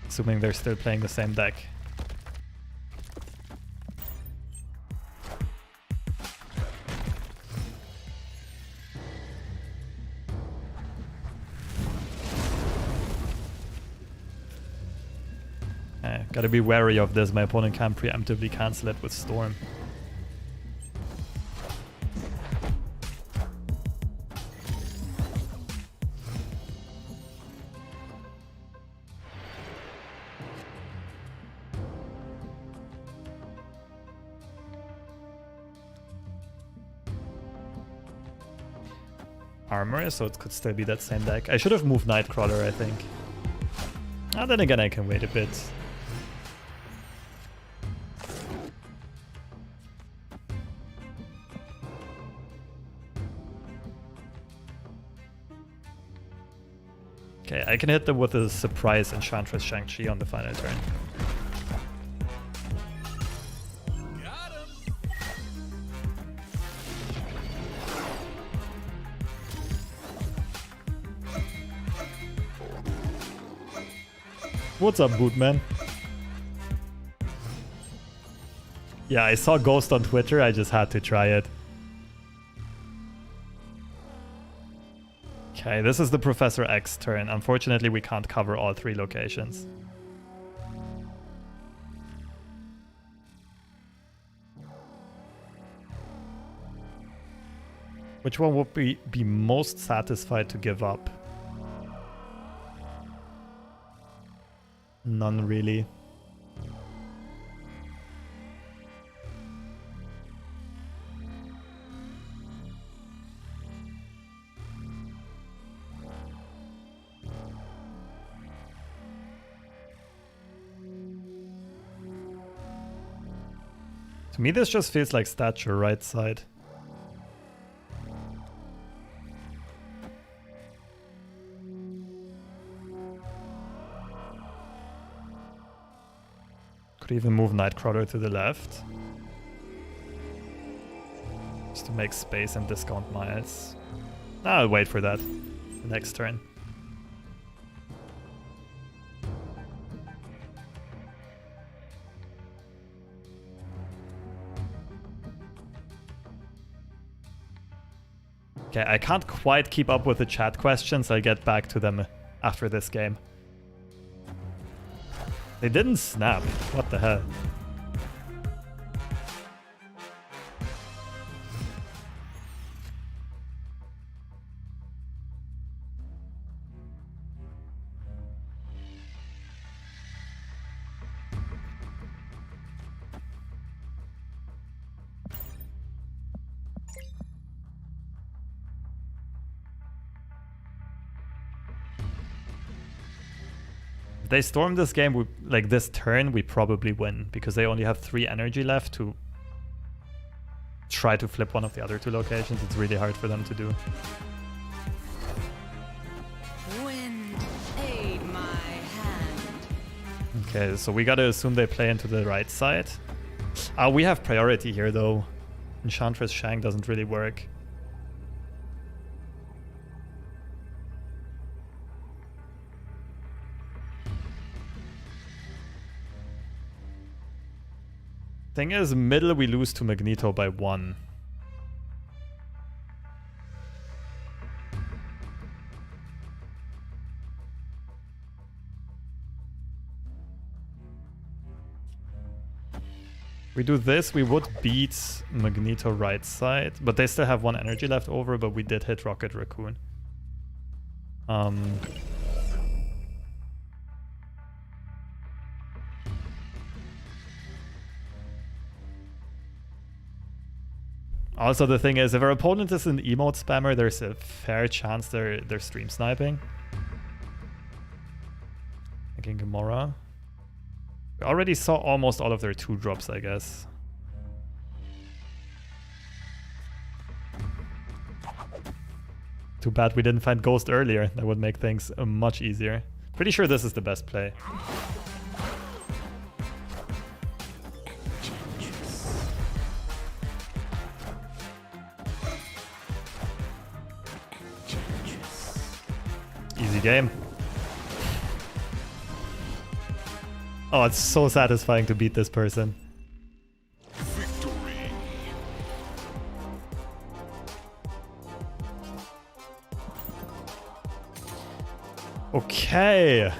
Assuming they're still playing the same deck. Gotta be wary of this. My opponent can preemptively cancel it with Storm. Armor, so it could still be that same deck. I should have moved Nightcrawler, I think. And then again, I can wait a bit. Okay, I can hit them with a surprise Enchantress Shang-Chi on the final turn. Got him. What's up, Bootman? Yeah, I saw Ghost on Twitter, I just had to try it. Okay, this is the Professor X turn. Unfortunately, we can't cover all 3 locations. Which one would be most satisfied to give up? None really. To me, this just feels like stature right side. Could even move Nightcrawler to the left. Just to make space and discount Miles. I'll wait for that. The next turn. Okay, I can't quite keep up with the chat questions. I'll get back to them after this game. They didn't snap. What the hell? they storm this game, like this turn, we probably win because they only have 3 energy left to try to flip one of the other 2 locations. It's really hard for them to do. Wind, aid my hand. Okay, so we gotta assume they play into the right side. We have priority here though. Enchantress Shang doesn't really work. Thing is, middle we lose to Magneto by 1. We do this, we would beat Magneto right side, but they still have 1 energy left over, but we did hit Rocket Raccoon. Also, the thing is, if our opponent is an emote spammer, there's a fair chance they're stream sniping. Thinking Gamora. We already saw almost all of their 2 drops, I guess. Too bad we didn't find Ghost earlier. That would make things much easier. Pretty sure this is the best play. Easy game. Oh, it's so satisfying to beat this person. Victory. Okay.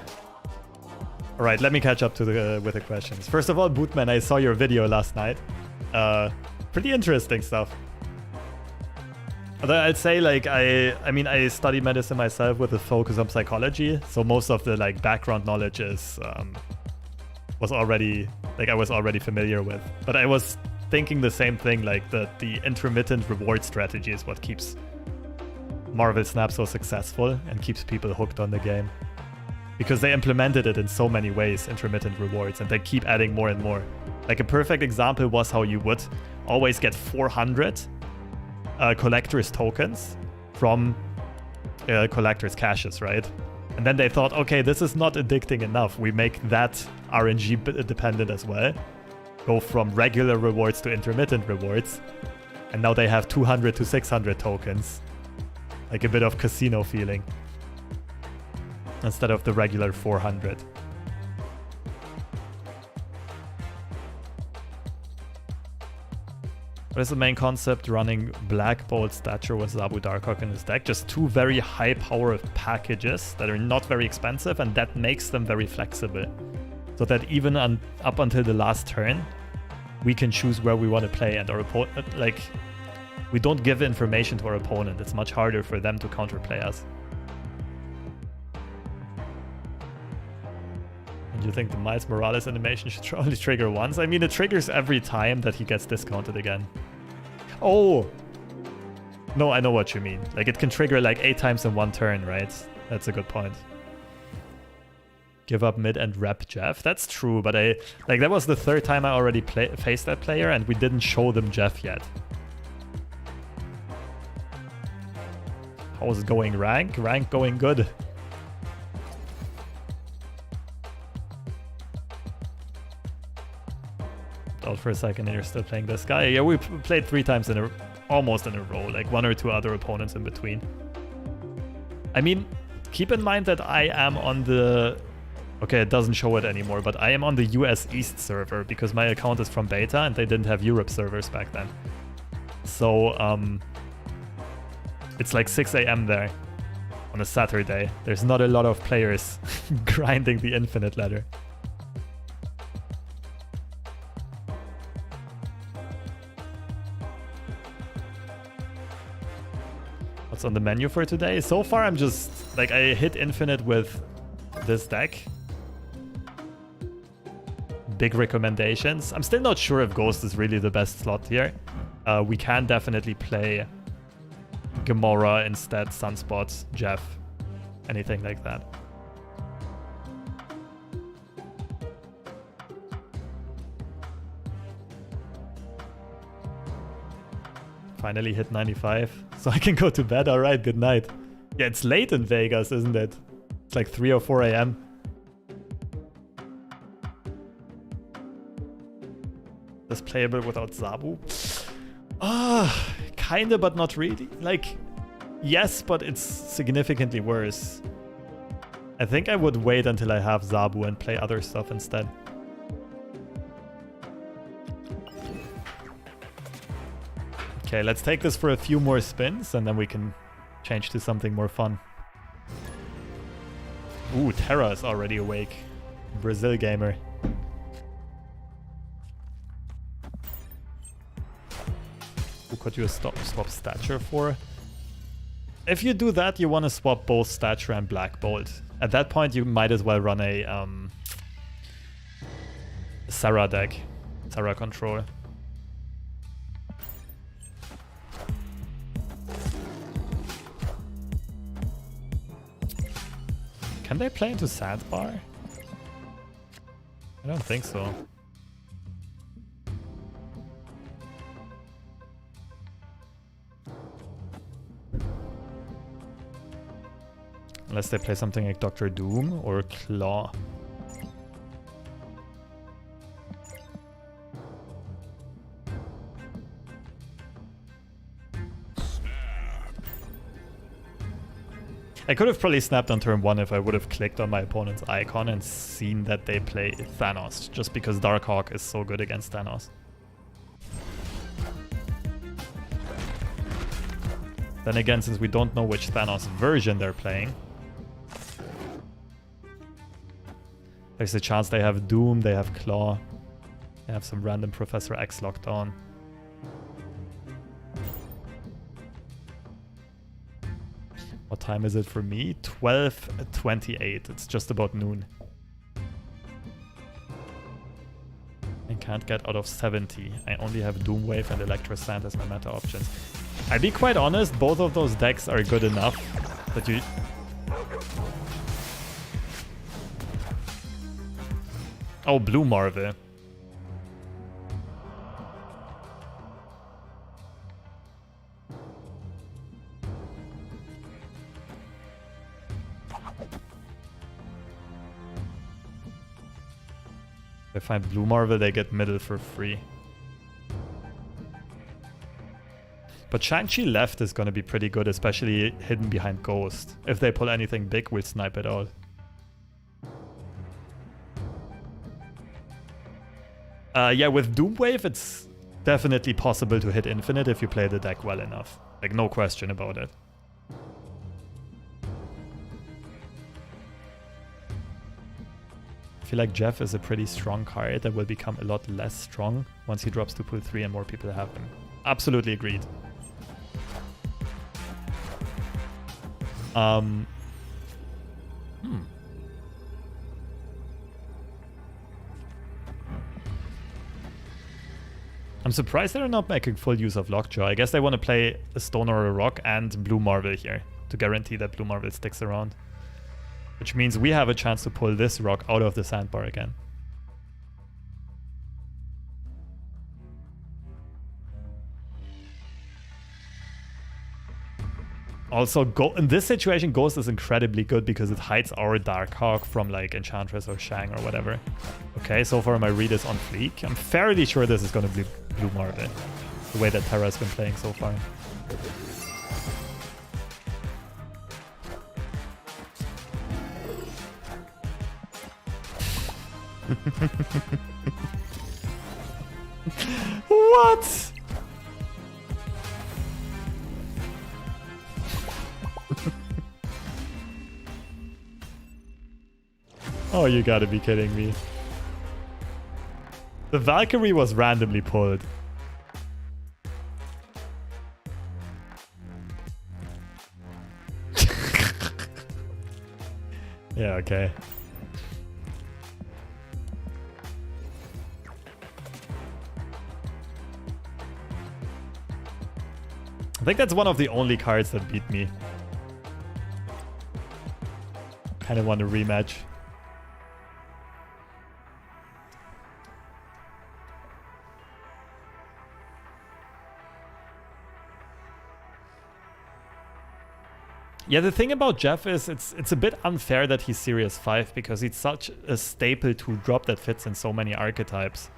All right, let me catch up to with the questions. First of all, Bootman, I saw your video last night. Pretty interesting stuff. Although I'd say, like, I mean, I study medicine myself with a focus on psychology, so most of the like background knowledge is was already I was already familiar with. But I was thinking the same thing, like that the intermittent reward strategy is what keeps Marvel Snap so successful and keeps people hooked on the game, because they implemented it in so many ways, intermittent rewards, and they keep adding more and more. Like a perfect example was how you would always get 400 collector's tokens from collector's caches, right? And then they thought, okay, this is not addicting enough. We make that RNG dependent as well. Go from regular rewards to intermittent rewards. And now they have 200 to 600 tokens. Like a bit of casino feeling. Instead of the regular 400. What is the main concept running Black Bolt Stature with Zabu Darkhawk in his deck? Just 2 very high power packages that are not very expensive, and that makes them very flexible. So that even up until the last turn, we can choose where we want to play, and our opponent, like, we don't give information to our opponent. It's much harder for them to counterplay us. And you think the Miles Morales animation should only trigger once? I mean, it triggers every time that he gets discounted again. Oh! No, I know what you mean. Like, it can trigger like 8 times in 1 turn, right? That's a good point. Give up mid and rep Jeff. That's true, but that was the 3rd time I already faced that player, and we didn't show them Jeff yet. How's it going, rank? Rank going good. Out for a second and you're still playing this guy. Yeah, we played 3 times almost in a row, like 1 or 2 other opponents in between. I mean, keep in mind that I am on the... Okay, it doesn't show it anymore, but I am on the US East server because my account is from beta and they didn't have Europe servers back then. So, it's like 6 AM there on a Saturday. There's not a lot of players grinding the infinite ladder. What's on the menu for today? So far, I'm just like, I hit infinite with this deck. Big recommendations. I'm still not sure if Ghost is really the best slot here. We can definitely play Gamora instead, Sunspot, Jeff, anything like that. Finally hit 95. So I can go to bed. Alright, good night. Yeah, it's late in Vegas, isn't it? It's like 3 or 4 a.m. Is playable without Zabu? Kinda, but not really. Like, yes, but it's significantly worse. I think I would wait until I have Zabu and play other stuff instead. Okay, let's take this for a few more spins and then we can change to something more fun. Ooh, Terra is already awake. Brazil gamer. Who could you swap stature for? If you do that, you want to swap both stature and Black Bolt. At that point, you might as well run a Sarah deck. Sarah control. Can they play into Sandbar? I don't think so. Unless they play something like Doctor Doom or Claw. I could have probably snapped on turn 1 if I would have clicked on my opponent's icon and seen that they play Thanos, just because Darkhawk is so good against Thanos. Then again, since we don't know which Thanos version they're playing, there's a chance they have Doom, they have Claw, they have some random Professor X locked on. What time is it for me? 12:28. It's just about noon. I can't get out of 70. I only have Doomwave and Electrosand as my meta options. I'll be quite honest, both of those decks are good enough that you... Oh, Blue Marvel. If they find Blue Marvel, they get middle for free. But Shang-Chi left is going to be pretty good, especially hidden behind Ghost. If they pull anything big, we'll snipe it out. Yeah, with Doomwave, it's definitely possible to hit Infinite if you play the deck well enough. Like, no question about it. I feel like Jeff is a pretty strong card that will become a lot less strong once he drops to pool 3 and more people have him. Absolutely agreed. I'm surprised they're not making full use of Lockjaw. I guess they want to play a Stone or a Rock and Blue Marvel here to guarantee that Blue Marvel sticks around. Which means we have a chance to pull this rock out of the sandbar again. Also, in this situation, Ghost is incredibly good because it hides our Darkhawk from like Enchantress or Shang or whatever. Okay, so far my read is on fleek. I'm fairly sure this is going to be Blue Marvel, the way that Terra's been playing so far. What? Oh, you gotta be kidding me. The Valkyrie was randomly pulled. Yeah, okay. I think that's one of the only cards that beat me. Kind of want a rematch. Yeah, the thing about Jeff is it's a bit unfair that he's Series 5 because he's such a staple to drop that fits in so many archetypes.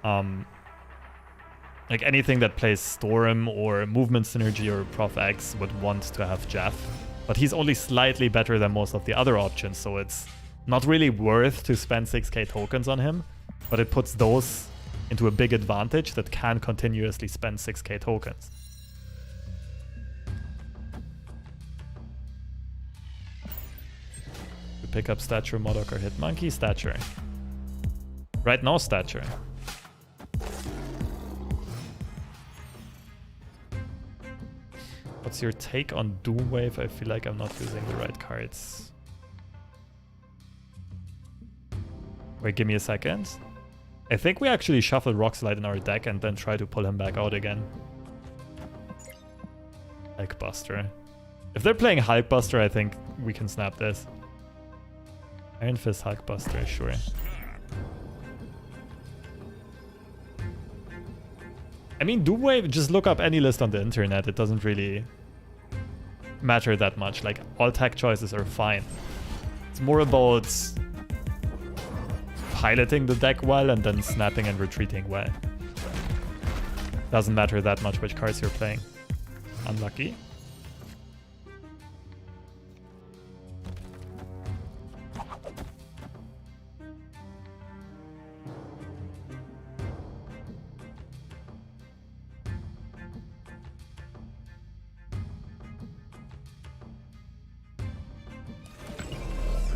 Like anything that plays Storm or Movement Synergy or Prof X would want to have Jeff. But he's only slightly better than most of the other options, so it's not really worth to spend 6k tokens on him. But it puts those into a big advantage that can continuously spend 6k tokens. We pick up Stature, Modok, or Hit Monkey. Stature. Right now, Stature. What's your take on Doomwave? I feel like I'm not using the right cards. Wait, give me a second. I think we actually shuffled Rockslide in our deck and then try to pull him back out again. Hulkbuster. If they're playing Hulkbuster, I think we can snap this. Iron Fist, Hulkbuster, sure. I mean, Doomwave, just look up any list on the internet. It doesn't really matter that much. Like, all tech choices are fine. It's more about piloting the deck well and then snapping and retreating well. Doesn't matter that much which cards you're playing. Unlucky.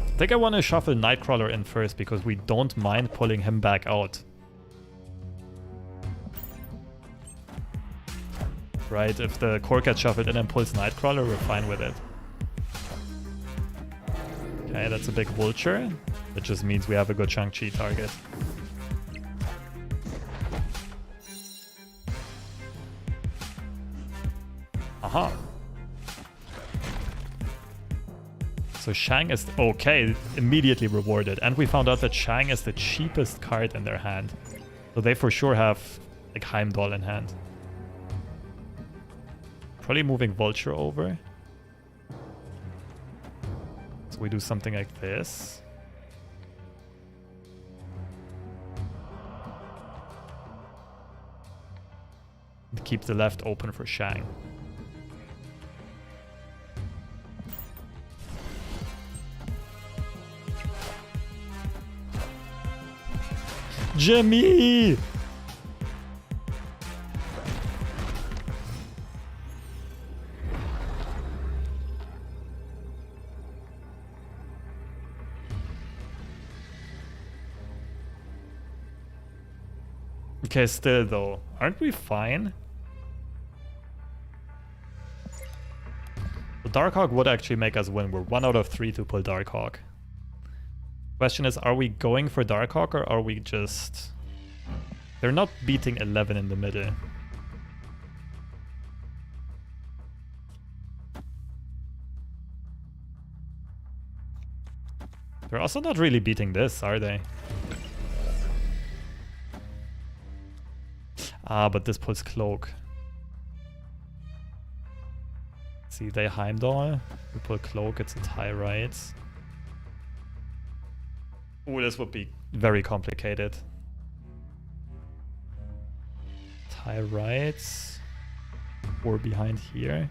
I think I want to shuffle Nightcrawler in first because we don't mind pulling him back out. Right, if the core gets shuffled in and pulls Nightcrawler, we're fine with it. Okay, that's a big vulture. That just means we have a good Shang-Chi target. Aha. So Shang is... Okay, immediately rewarded. And we found out that Shang is the cheapest card in their hand. So they for sure have, like, Heimdall in hand. Probably moving Vulture over. So we do something like this. And keep the left open for Shang. Jimmy! Okay, still though, aren't we fine? The Darkhawk would actually make us win. We're 1 out of 3 to pull Darkhawk. Question is, are we going for Darkhawk or are we just... They're not beating 11 in the middle. They're also not really beating this, are they? Ah, but this pulls Cloak. See, they Heimdall. We pull Cloak, it's a tie, right? Ooh, this would be very complicated. Tie right. 4 behind here.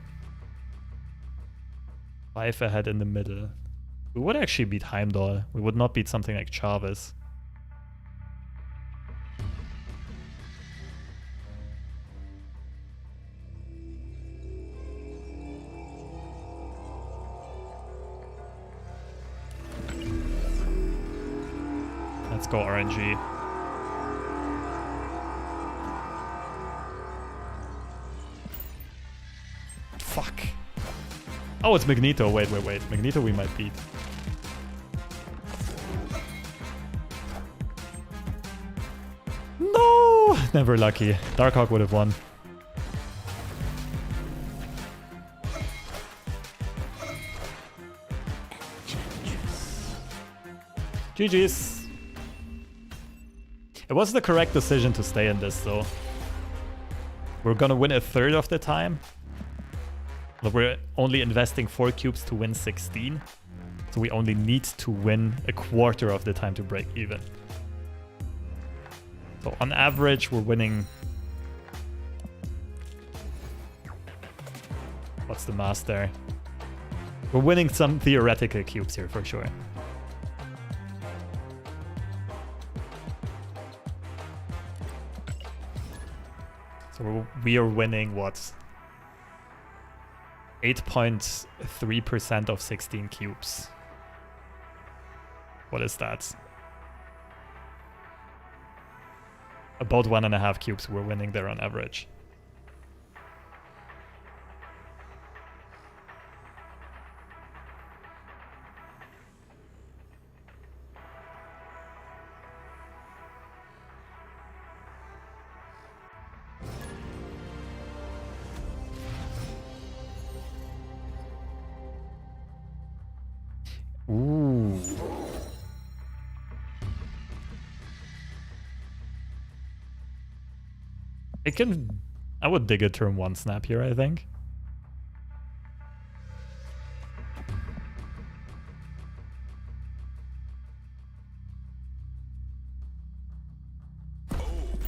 5 ahead in the middle. We would actually beat Heimdall. We would not beat something like Chavez. Let's go RNG. Fuck. Oh, it's Magneto. Wait. Magneto we might beat. No! Never lucky. Darkhawk would have won. GG's. It was the correct decision to stay in this, though. We're gonna win a third of the time. But we're only investing 4 cubes to win 16. So we only need to win a quarter of the time to break even. So on average, we're winning... What's the math there? We're winning some theoretical cubes here for sure. So we are winning, what? 8.3% of 16 cubes. What is that? About 1.5 cubes we're winning there on average. Ooh. I would dig a turn 1 snap here, I think. Oh,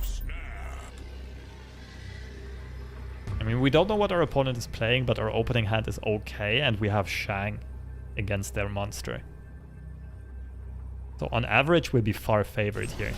snap. I mean, we don't know what our opponent is playing, but our opening hand is okay, and we have Shang against their monster. So on average, we'll be far favored here.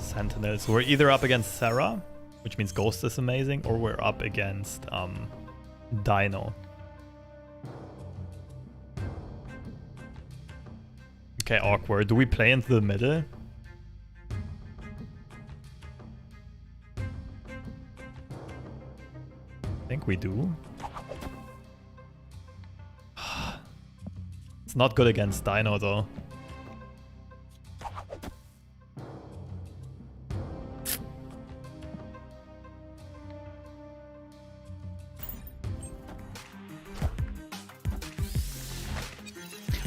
Sentinels. We're either up against Sarah, which means Ghost is amazing, or we're up against Dino. Okay, awkward. Do we play into the middle? I think we do. It's not good against Dino though.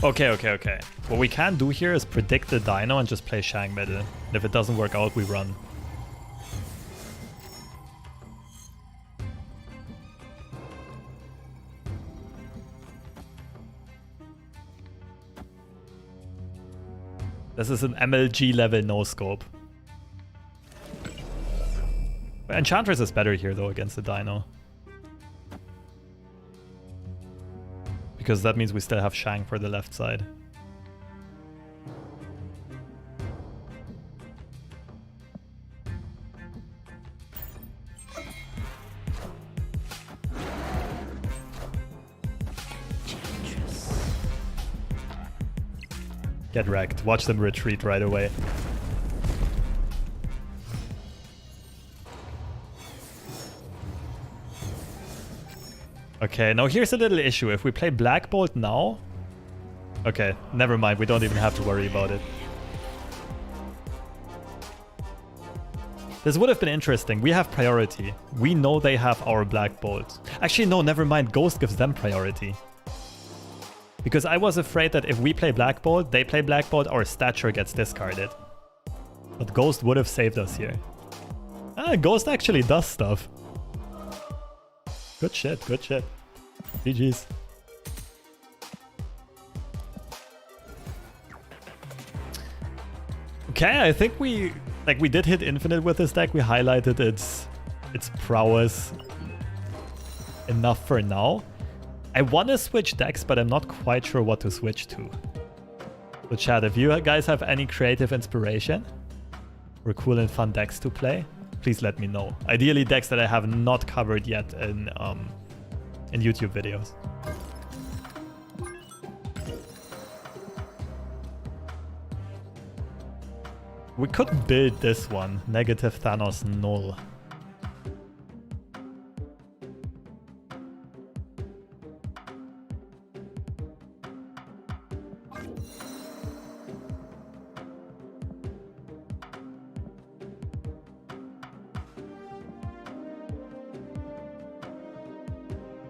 Okay. What we can do here is predict the Dino and just play Shang middle. And if it doesn't work out, we run. This is an MLG level no scope. Enchantress is better here though against the Dino. Because that means we still have Shang for the left side. Get wrecked. Watch them retreat right away. Okay, now here's a little issue. If we play Black Bolt now... Okay, never mind. We don't even have to worry about it. This would have been interesting. We have priority. We know they have our Black Bolt. Actually, no, never mind. Ghost gives them priority. Because I was afraid that if we play Black Bolt, they play Black Bolt, our stature gets discarded. But Ghost would have saved us here. Ah, Ghost actually does stuff. Good shit, good shit. GG's. Okay, I think we did hit infinite with this deck. We highlighted its prowess enough for now. I want to switch decks, but I'm not quite sure what to switch to. So chat, if you guys have any creative inspiration or cool and fun decks to play, please let me know. Ideally decks that I have not covered yet in YouTube videos. We could build this one, negative Thanos null.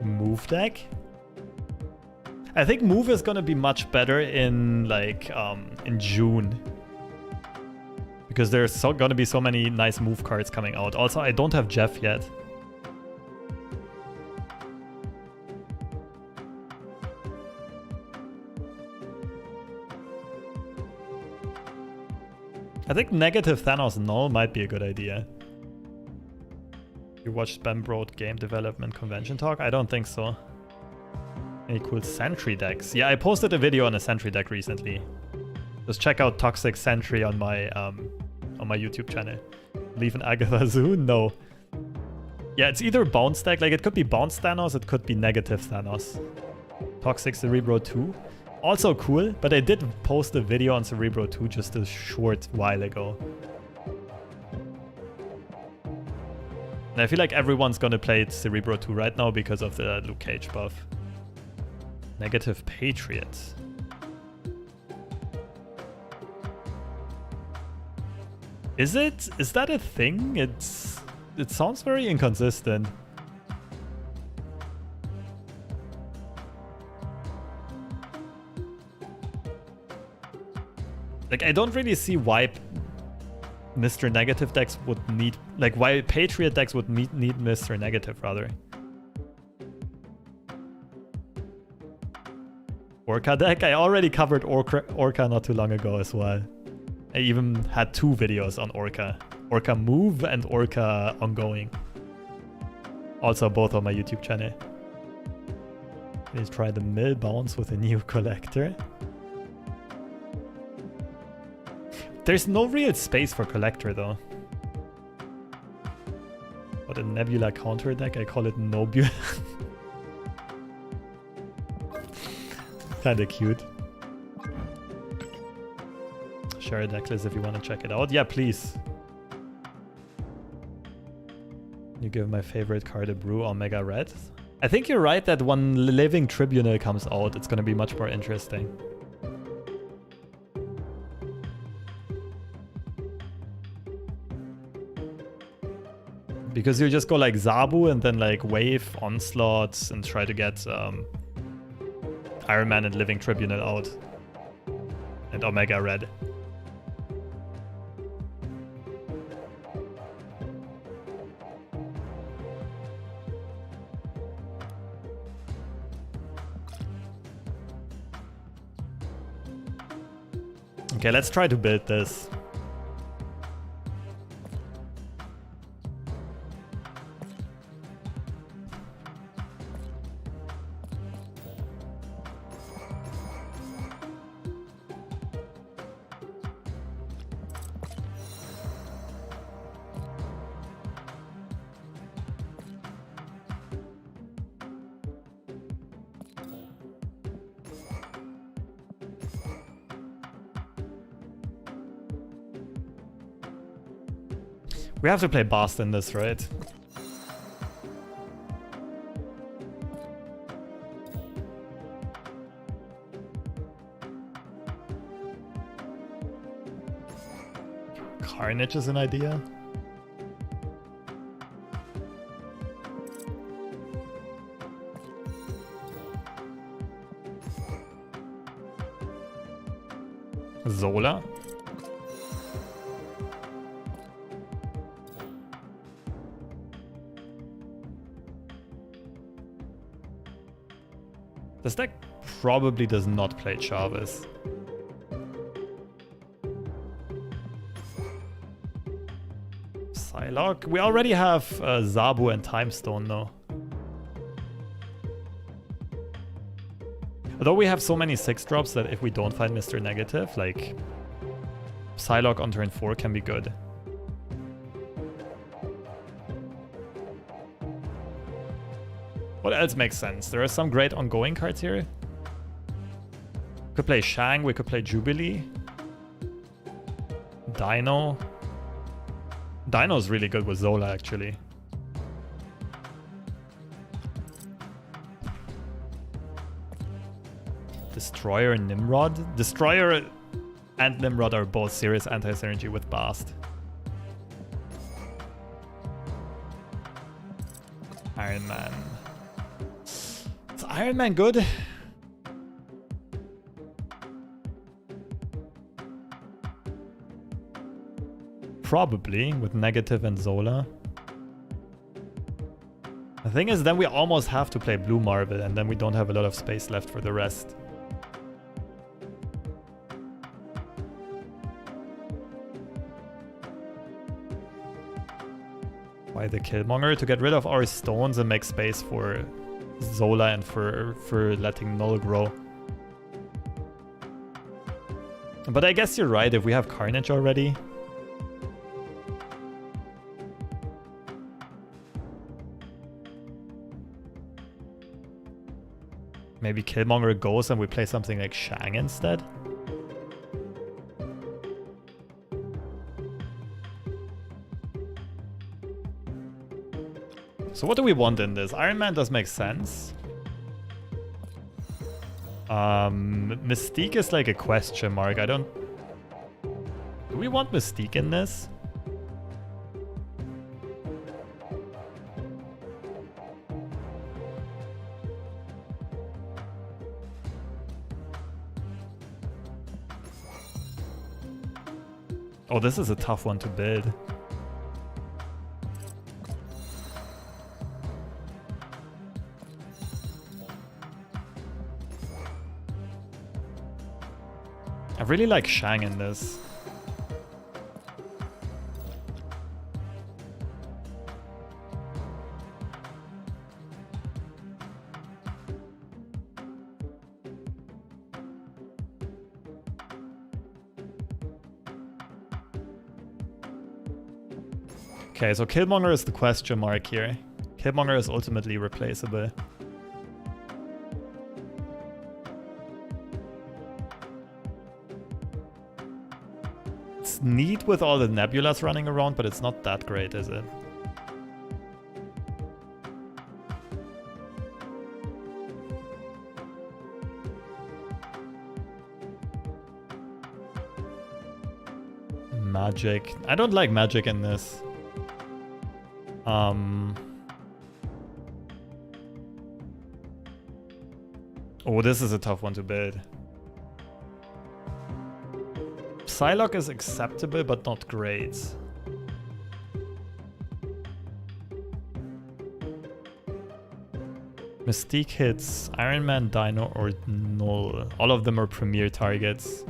Move deck? I think move is gonna be much better in like in June. Because there's gonna be so many nice move cards coming out. Also, I don't have Jeff yet. I think negative Thanos null might be a good idea. You watched Ben Broad game development convention talk? I don't think so. Any cool Sentry decks? Yeah, I posted a video on a Sentry deck recently. Just check out Toxic Sentry on my YouTube channel. Leave an Agatha Zoo? No. Yeah, it's either bounce deck, like it could be bounce Thanos, it could be negative Thanos. Toxic Cerebro 2. Also cool, but I did post a video on Cerebro 2 just a short while ago. And I feel like everyone's gonna play Cerebro 2 right now because of the Luke Cage buff. Negative Patriot. Is it? Is that a thing? It sounds very inconsistent. Like, I don't really see why Mr. Negative decks would need... Like, why Patriot decks would need Mr. Negative, rather. Orca deck? I already covered Orca not too long ago as well. I even had 2 videos on Orca. Orca Move and Orca Ongoing. Also both on my YouTube channel. Let's try the mill bounce with a new collector. There's no real space for collector though. What a Nebula counter deck, I call it Nobula. Kinda cute. Share a deck list if you want to check it out. Yeah, please. You give my favorite card a brew, Omega Red. I think you're right that when Living Tribunal comes out, it's gonna be much more interesting. Because you just go like Zabu and then like Wave, Onslaught, and try to get Iron Man and Living Tribunal out. And Omega Red. Okay, let's try to build this. We have to play Bast in this, right? Carnage is an idea. Zola. This deck probably does not play Chavez. Psylocke? We already have Zabu and Timestone though. Although we have so many 6-drops that if we don't find Mr. Negative, like Psylocke on turn 4 can be good. What else makes sense? There are some great ongoing cards here. We could play Shang, we could play Jubilee. Dino. Dino's really good with Zola, actually. Destroyer and Nimrod. Destroyer and Nimrod are both serious anti-synergy with Bast. Iron Man. Is Iron Man good? Probably, with Negative and Zola. The thing is, then we almost have to play Blue Marvel, and then we don't have a lot of space left for the rest. Why the Killmonger? To get rid of our stones and make space for Zola and for letting Null grow. But I guess you're right, if we have Carnage already. Maybe Killmonger goes and we play something like Shang instead? So what do we want in this? Iron Man does make sense. Mystique is like a question mark. I don't... Do we want Mystique in this? Oh, this is a tough one to build. I really like Shang in this. Okay, so Killmonger is the question mark here. Killmonger is ultimately replaceable. It's neat with all the nebulas running around, but it's not that great, is it? Magic. I don't like magic in this. Oh, this is a tough one to build. Psylocke is acceptable, but not great. Mystique hits Iron Man, Dino, or Null. All of them are premier targets.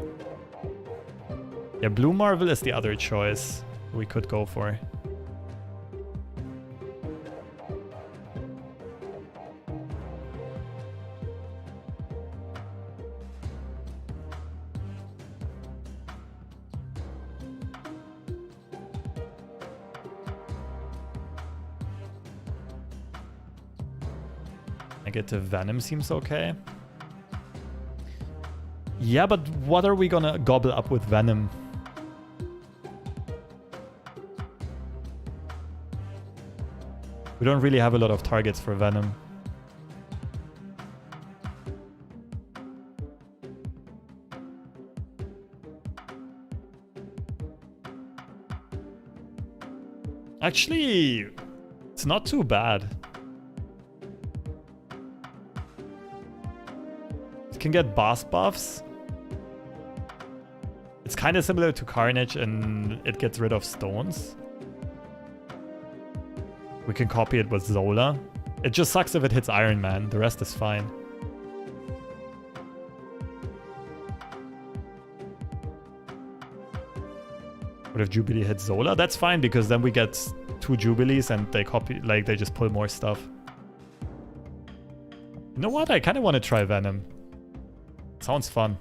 Yeah, Blue Marvel is the other choice we could go for. Negative Venom seems okay. Yeah, but what are we gonna gobble up with Venom? We don't really have a lot of targets for Venom. Actually, it's not too bad. Can get boss buffs. It's kind of similar to Carnage and it gets rid of stones. We can copy it with Zola. It just sucks if it hits Iron Man. The rest is fine. What if Jubilee hits Zola? That's fine because then we get 2 Jubilees and they copy, like they just pull more stuff. You know what? I kind of want to try Venom. Sounds fun.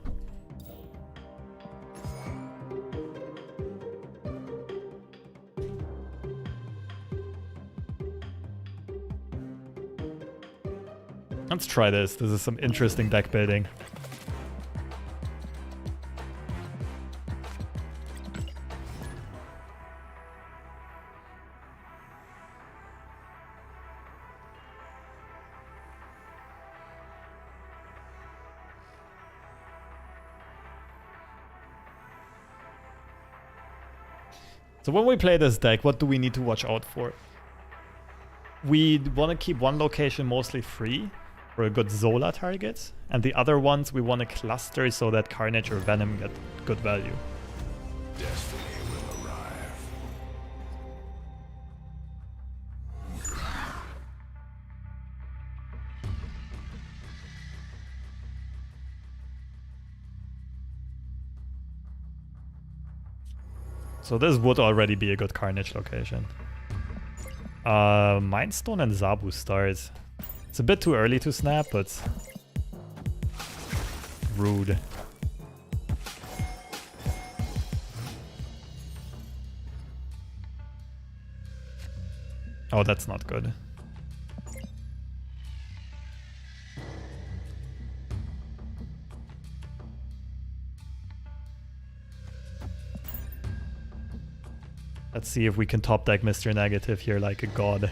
Let's try this. This is some interesting deck building. So when we play this deck, what do we need to watch out for? We want to keep one location mostly free for a good Zola target, and the other ones we want to cluster so that Carnage or Venom get good value. Destiny will arrive. So this would already be a good Carnage location. Mindstone and Zabu start. It's a bit too early to snap, but rude. Oh, that's not good. Let's see if we can top deck Mr. Negative here like a god.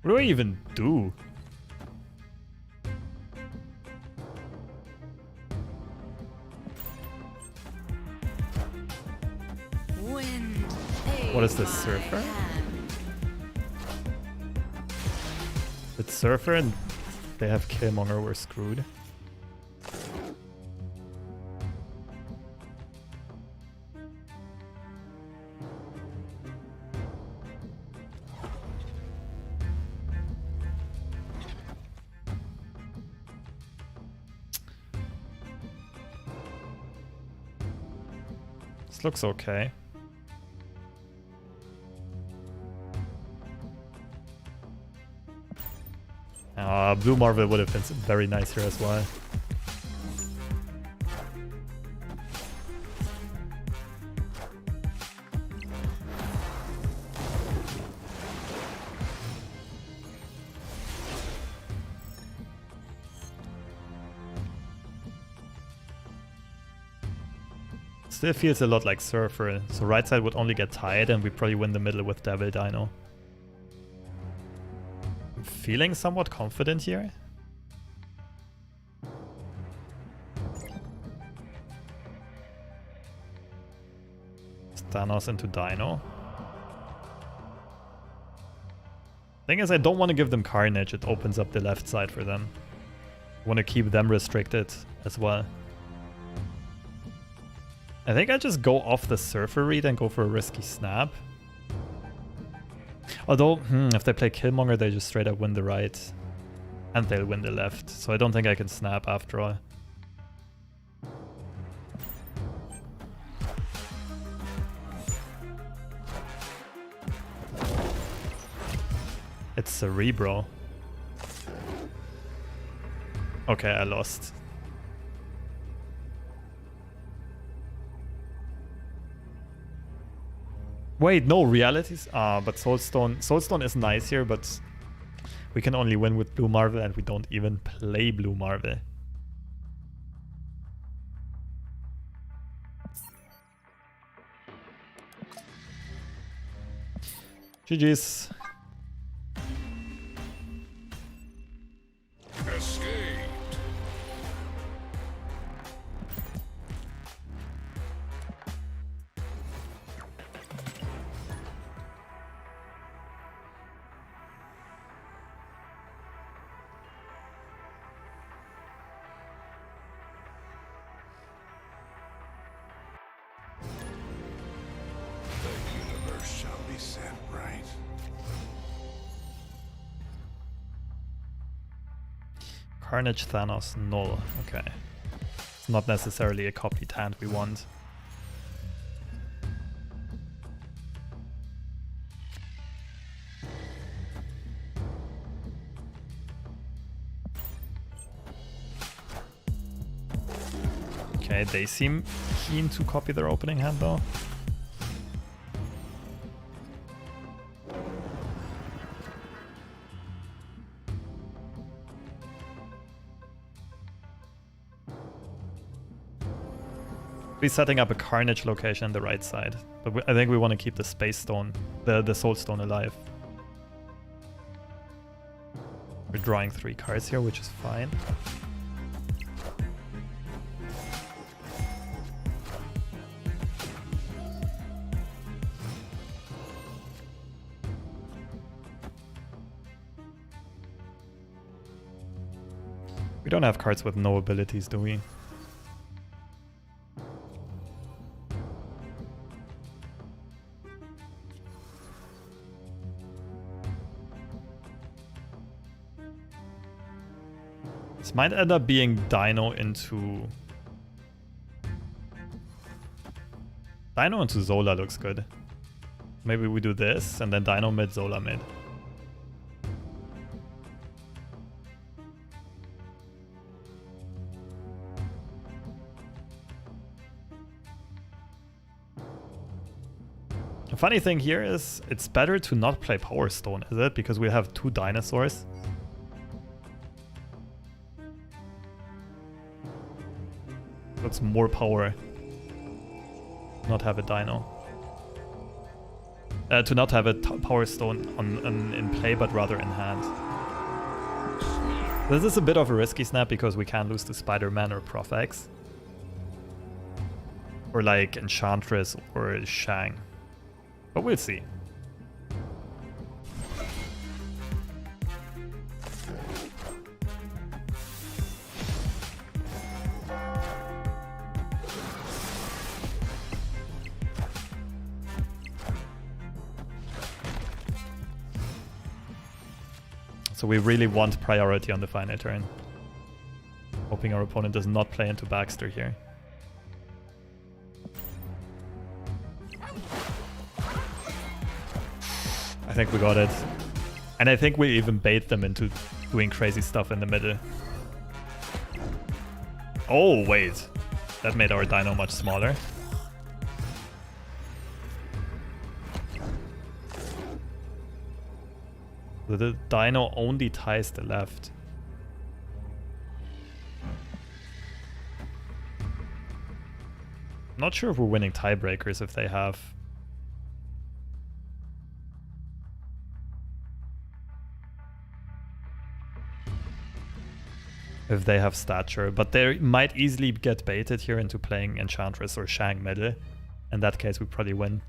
What do I even do? Wind, What is this, my Surfer? hand. It's Surfer and they have Killmonger, we're screwed. This looks okay. Blue Marvel would have been very nice here as well. Still feels a lot like Surfer, so right side would only get tied and we probably win the middle with Devil Dino. I'm feeling somewhat confident here. Thanos into Dino. Thing is, I don't want to give them Carnage, it opens up the left side for them. I want to keep them restricted as well. I think I just go off the Surfer read and go for a risky snap. Although, if they play Killmonger, they just straight up win the right. And they'll win the left. So I don't think I can snap after all. It's Cerebro. Okay, I lost. Wait, no, realities? But Soulstone is nice here, but we can only win with Blue Marvel and we don't even play Blue Marvel. GG's. Escaped. The universe shall be set right. Carnage, Thanos, null. Okay. It's not necessarily a copied hand we want. Okay, they seem keen to copy their opening hand though. We're setting up a Carnage location on the right side, but I think we want to keep the Space Stone, the Soul Stone alive. We're drawing 3 cards here, which is fine. We don't have cards with no abilities, do we? This might end up being Dino into Zola looks good. Maybe we do this and then Dino mid, Zola mid. The funny thing here is it's better to not play Power Stone, is it? Because we have 2 dinosaurs. That's more power. Not have a dino. To not have a Power Stone in play, but rather in hand. This is a bit of a risky snap because we can't lose to Spider-Man or Prof X. Or like Enchantress or Shang. But we'll see. So we really want priority on the final turn. Hoping our opponent does not play into Baxter here. I think we got it. And I think we even bait them into doing crazy stuff in the middle. Oh, wait. That made our dino much smaller. The dino only ties the left. Not sure if we're winning tiebreakers if they have. If they have stature, but they might easily get baited here into playing Enchantress or Shang middle. In that case, we probably win.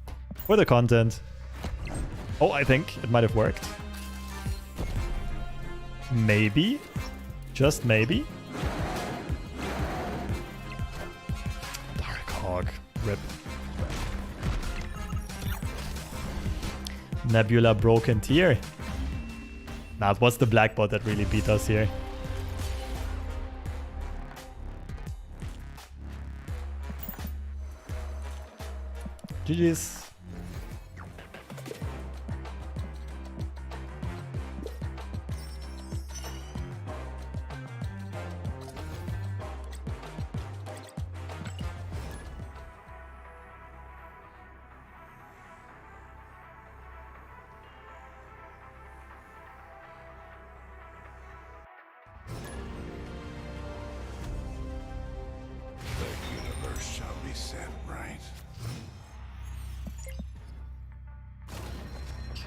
For the content. Oh, I think it might have worked. Maybe. Just maybe. Darkhawk. Rip. Nebula Broken Tier. Nah, it was the black bot that really beat us here. GG's.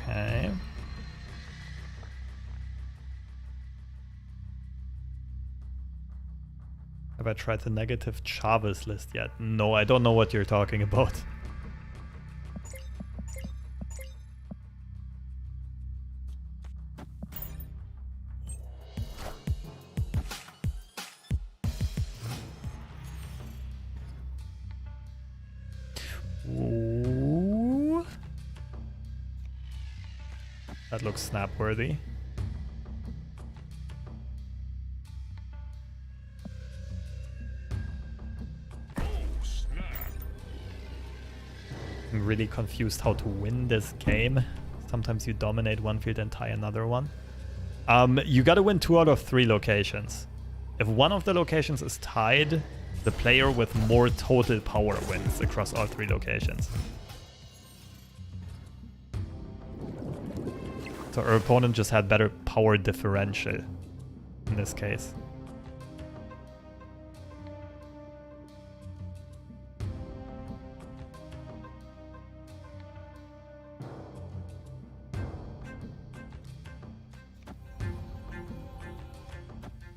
Okay. Have I tried the negative Chavez list yet? No, I don't know what you're talking about. Ooh. That looks snap-worthy. I'm really confused how to win this game. Sometimes you dominate one field and tie another one. You gotta win 2 out of 3 locations. If one of the locations is tied, The player with more total power wins across all 3 locations. So our opponent just had better power differential in this case.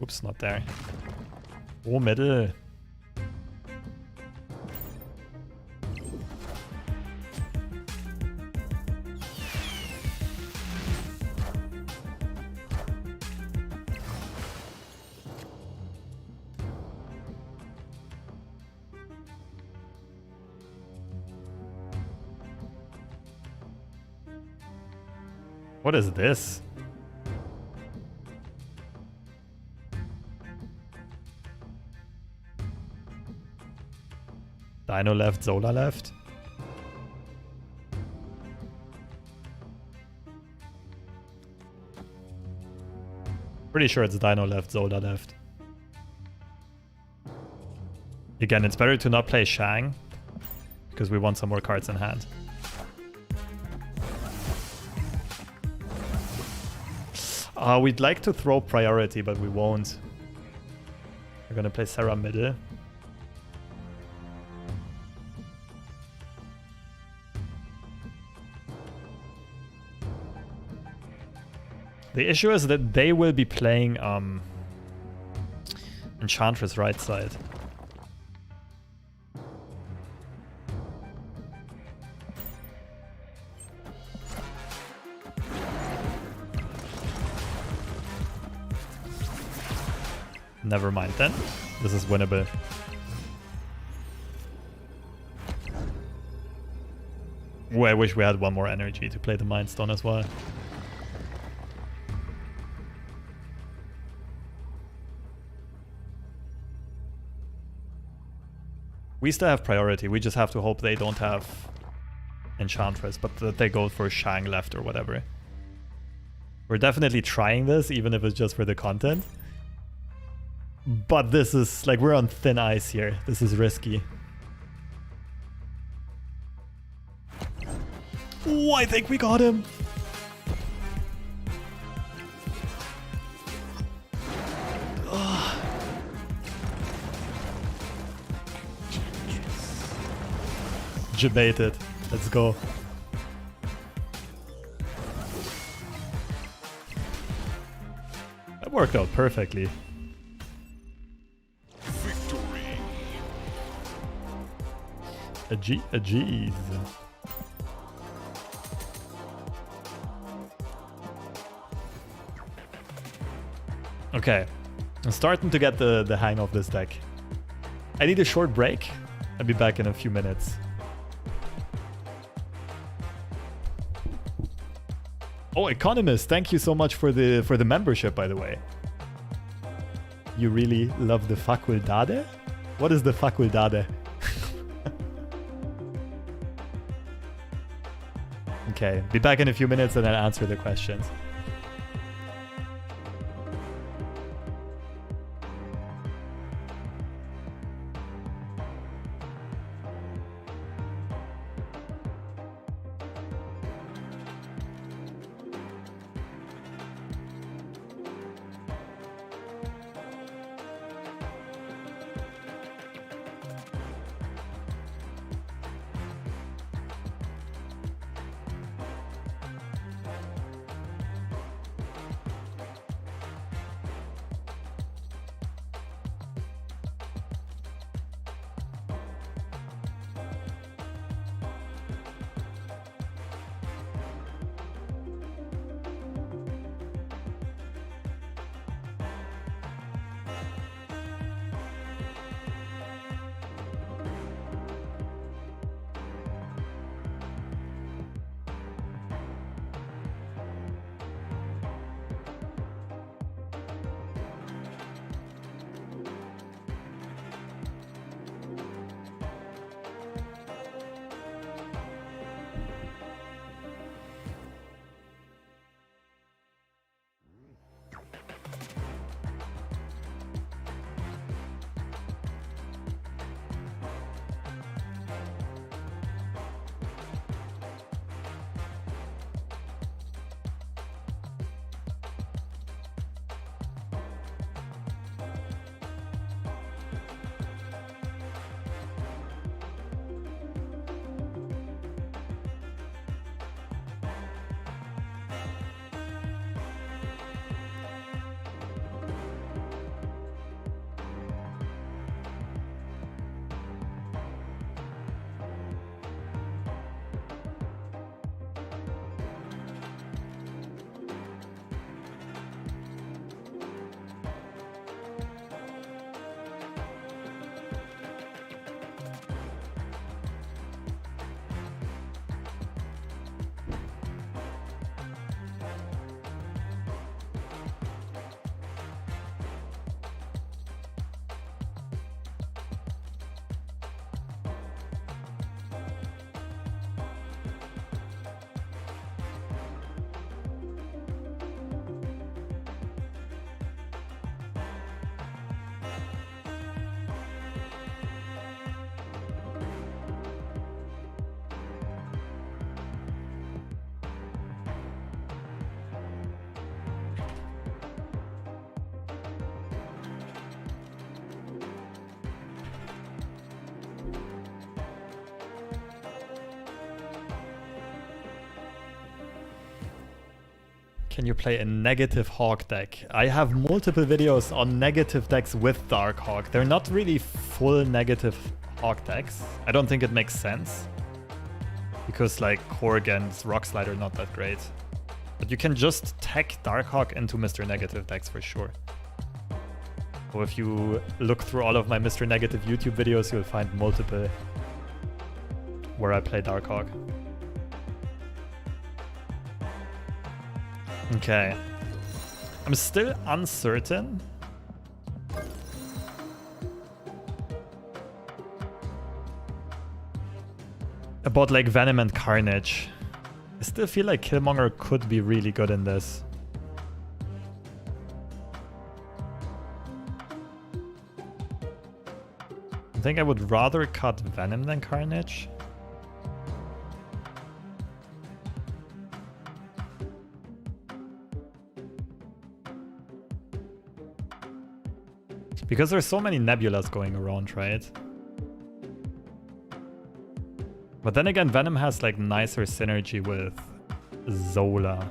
Oops, not there. Oh, middle. What is this? Dino left, Zola left. Pretty sure it's Dino left, Zola left. Again, it's better to not play Shang, because we want some more cards in hand. We'd like to throw priority, but we won't. We're gonna play Sarah middle. The issue is that they will be playing Enchantress right side. Never mind then. This is winnable. Ooh, I wish we had one more energy to play the Mind Stone as well. We still have priority. We just have to hope they don't have Enchantress, but that they go for Shang left or whatever. We're definitely trying this, even if it's just for the content. But this is, like, we're on thin ice here. This is risky. Oh, I think we got him. Ugh. Debated. Let's go. That worked out perfectly. A G's. Okay, I'm starting to get the hang of this deck. I need a short break. I'll be back in a few minutes. Oh, Economist, thank you so much for the membership, by the way. You really love the faculdade? What is the faculdade? Okay, be back in a few minutes and then answer the questions. Can you play a negative Hawk deck? I have multiple videos on negative decks with Dark Hawk. They're not really full negative Hawk decks. I don't think it makes sense. Because like Korg and Rockslide are not that great. But you can just tech Dark Hawk into Mr. Negative decks for sure. So if you look through all of my Mr. Negative YouTube videos, you'll find multiple where I play Dark Hawk. Okay. I'm still uncertain about like Venom and Carnage. I still feel like Killmonger could be really good in this. I think I would rather cut Venom than Carnage. Because there's so many nebulas going around, right? But then again, Venom has like nicer synergy with Zola.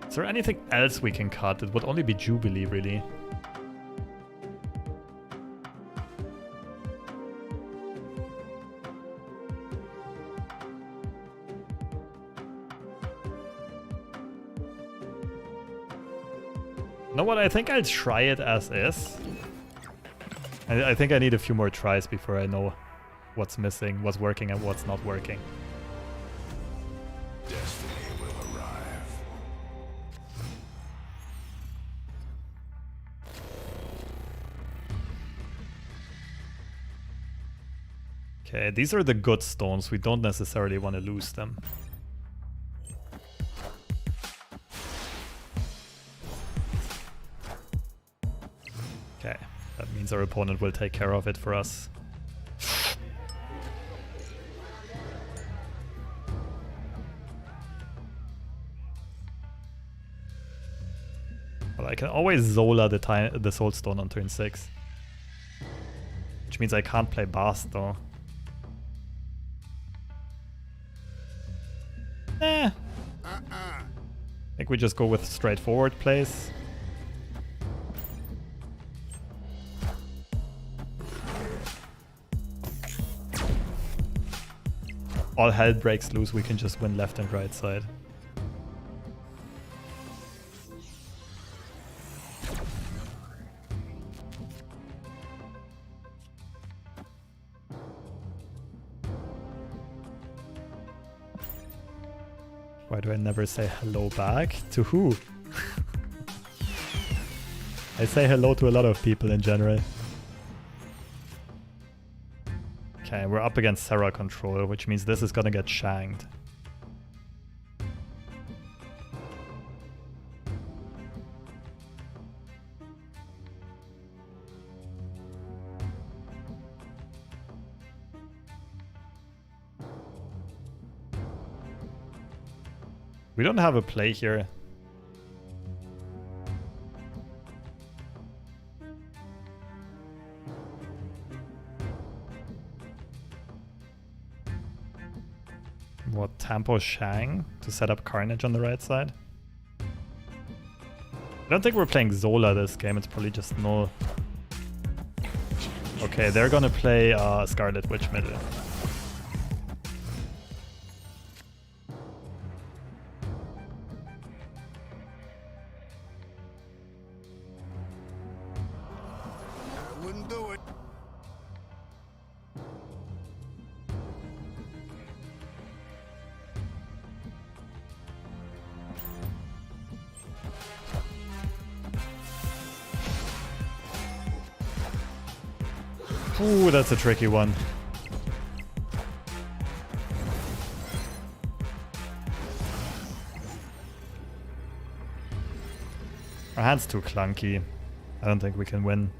Is there anything else we can cut? It would only be Jubilee, really. You know what? I think I'll try it as is. I think I need a few more tries before I know what's missing, what's working, and what's not working. Destiny will arrive. Okay, these are the good stones. We don't necessarily want to lose them. Okay, that means our opponent will take care of it for us. Well, I can always Zola the Soul Stone on turn 6. Which means I can't play Bast though. I think we just go with straightforward plays. All hell breaks loose, we can just win left and right side. Why do I never say hello back? To who? I say hello to a lot of people in general. Okay, we're up against Serra Control, which means this is gonna get shanked. We don't have a play here. What, Tampo Shang to set up Carnage on the right side? I don't think we're playing Zola this game, it's probably just Null. Okay, they're gonna play Scarlet Witch middle. I wouldn't do it. Ooh, that's a tricky one. Our hand's too clunky. I don't think we can win.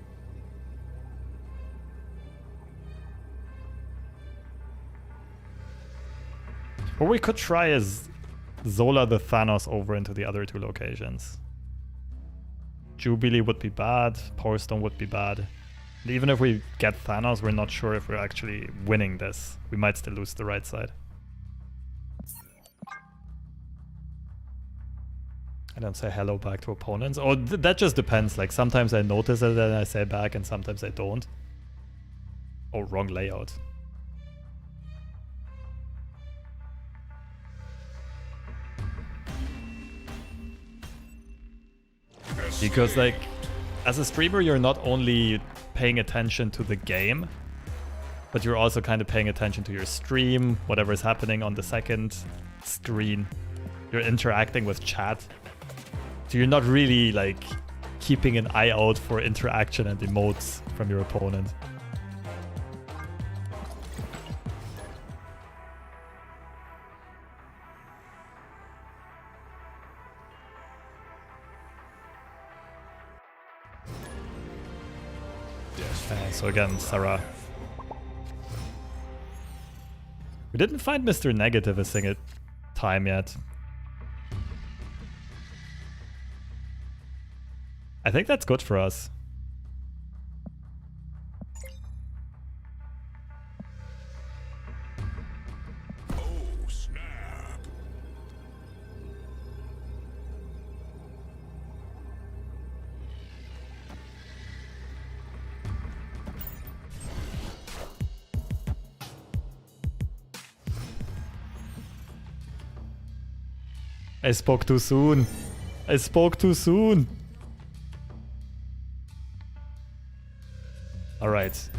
What we could try is Zola the Thanos over into the other two locations. Jubilee would be bad, Power Stone would be bad. Even if we get Thanos, we're not sure if we're actually winning this. We might still lose the right side. I don't say hello back to opponents. Oh, that just depends. Like, sometimes I notice it and I say back, and sometimes I don't. Oh, wrong layout. Because, like, as a streamer, you're not only paying attention to the game, but you're also kind of paying attention to your stream, whatever is happening on the second screen. You're interacting with chat. So you're not really, like, keeping an eye out for interaction and emotes from your opponent. So again, Sarah. We didn't find Mr. Negative a single time yet. I think that's good for us. Oh, snap. I spoke too soon. I spoke too soon. Alright.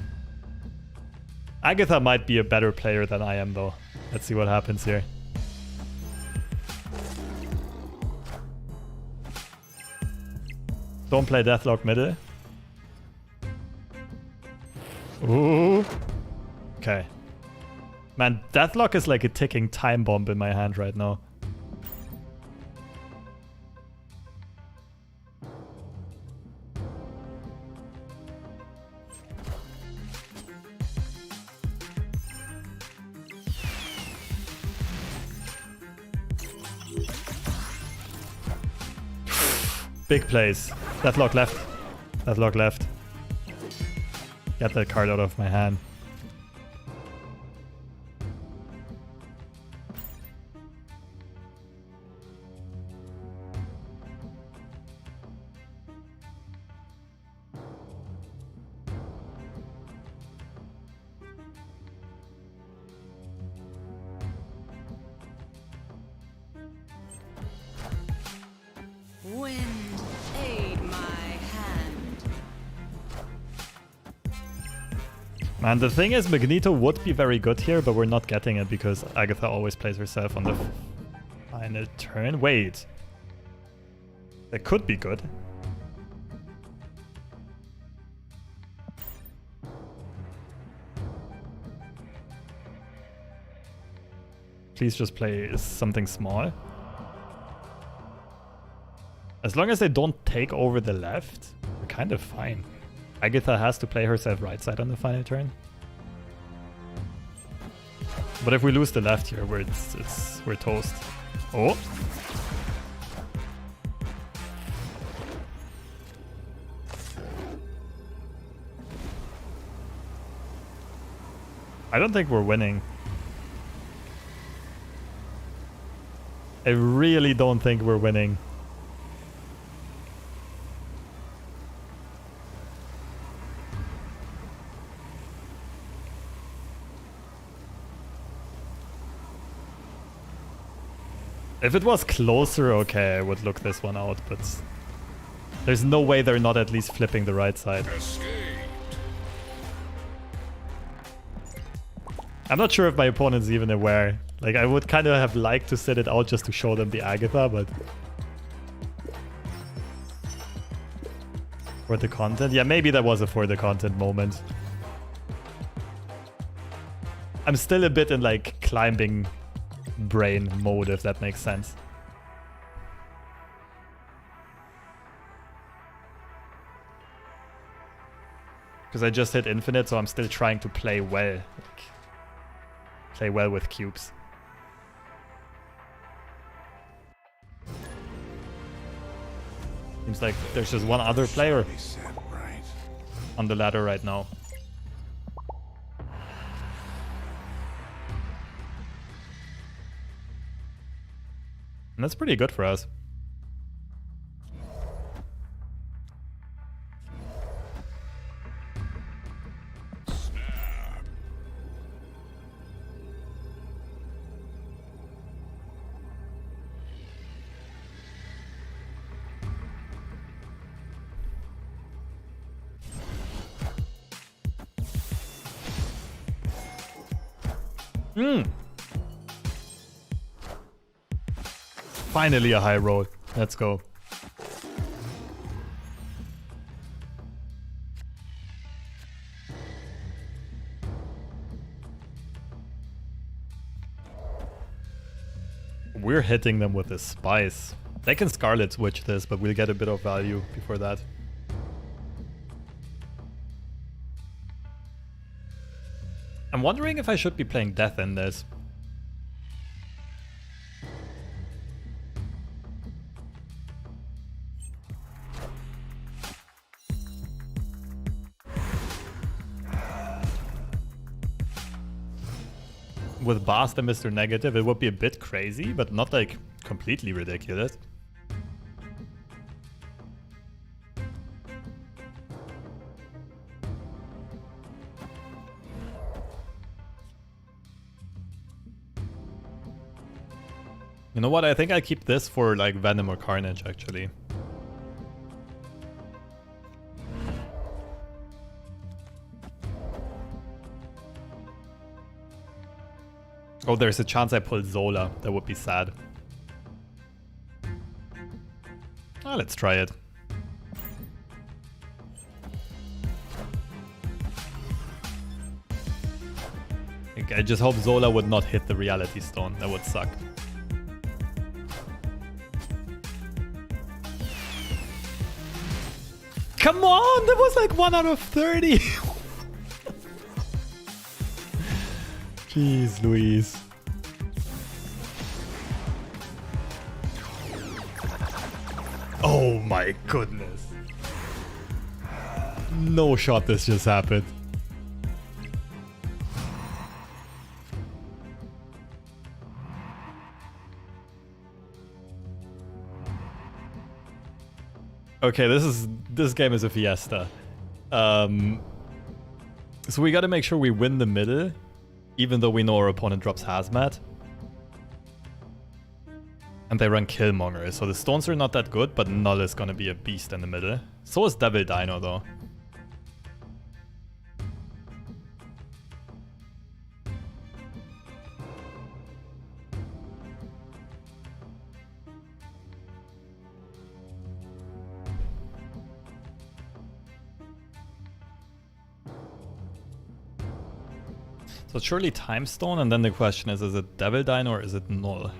Agatha might be a better player than I am, though. Let's see what happens here. Don't play Deathlock middle. Ooh. Okay. Man, Deathlock is like a ticking time bomb in my hand right now. Big plays. Deathlock left. Deathlock left. Get that card out of my hand. Wind, aid my hand. Man, the thing is, Magneto would be very good here, but we're not getting it because Agatha always plays herself on the final turn. Wait. That could be good. Please just play something small. As long as they don't take over the left, we're kind of fine. Agatha has to play herself right side on the final turn. But if we lose the left here, we're toast. Oh! I don't think we're winning. I really don't think we're winning. If it was closer, okay, I would look this one out, but there's no way they're not at least flipping the right side. I'm not sure if my opponent's even aware. Like, I would kind of have liked to sit it out just to show them the Agatha, but... For the content? Yeah, maybe that was a for the content moment. I'm still a bit in, like, climbing brain mode, if that makes sense. Because I just hit infinite, so I'm still trying to play well. Like, play well with cubes. Seems like there's just one other player. He said right. on the ladder right now. And that's pretty good for us. Finally a high roll. Let's go. We're hitting them with a spice. They can Scarlet Switch this, but we'll get a bit of value before that. I'm wondering if I should be playing Death in this. With Bast and Mr. Negative, it would be a bit crazy, but not like completely ridiculous. You know what? I think I keep this for like Venom or Carnage actually. Oh, there's a chance I pull Zola. That would be sad. Ah, let's try it. I just hope Zola would not hit the Reality Stone. That would suck. Come on! That was like 1 out of 30! Jeez Louise. Oh my goodness. No shot this just happened. Okay, this game is a fiesta. So we gotta make sure we win the middle. Even though we know our opponent drops Hazmat. And they run Killmonger, so the stones are not that good, but Null is gonna be a beast in the middle. So is Devil Dino though. So it's surely Time Stone, and then the question is it Devil Dino or is it Null?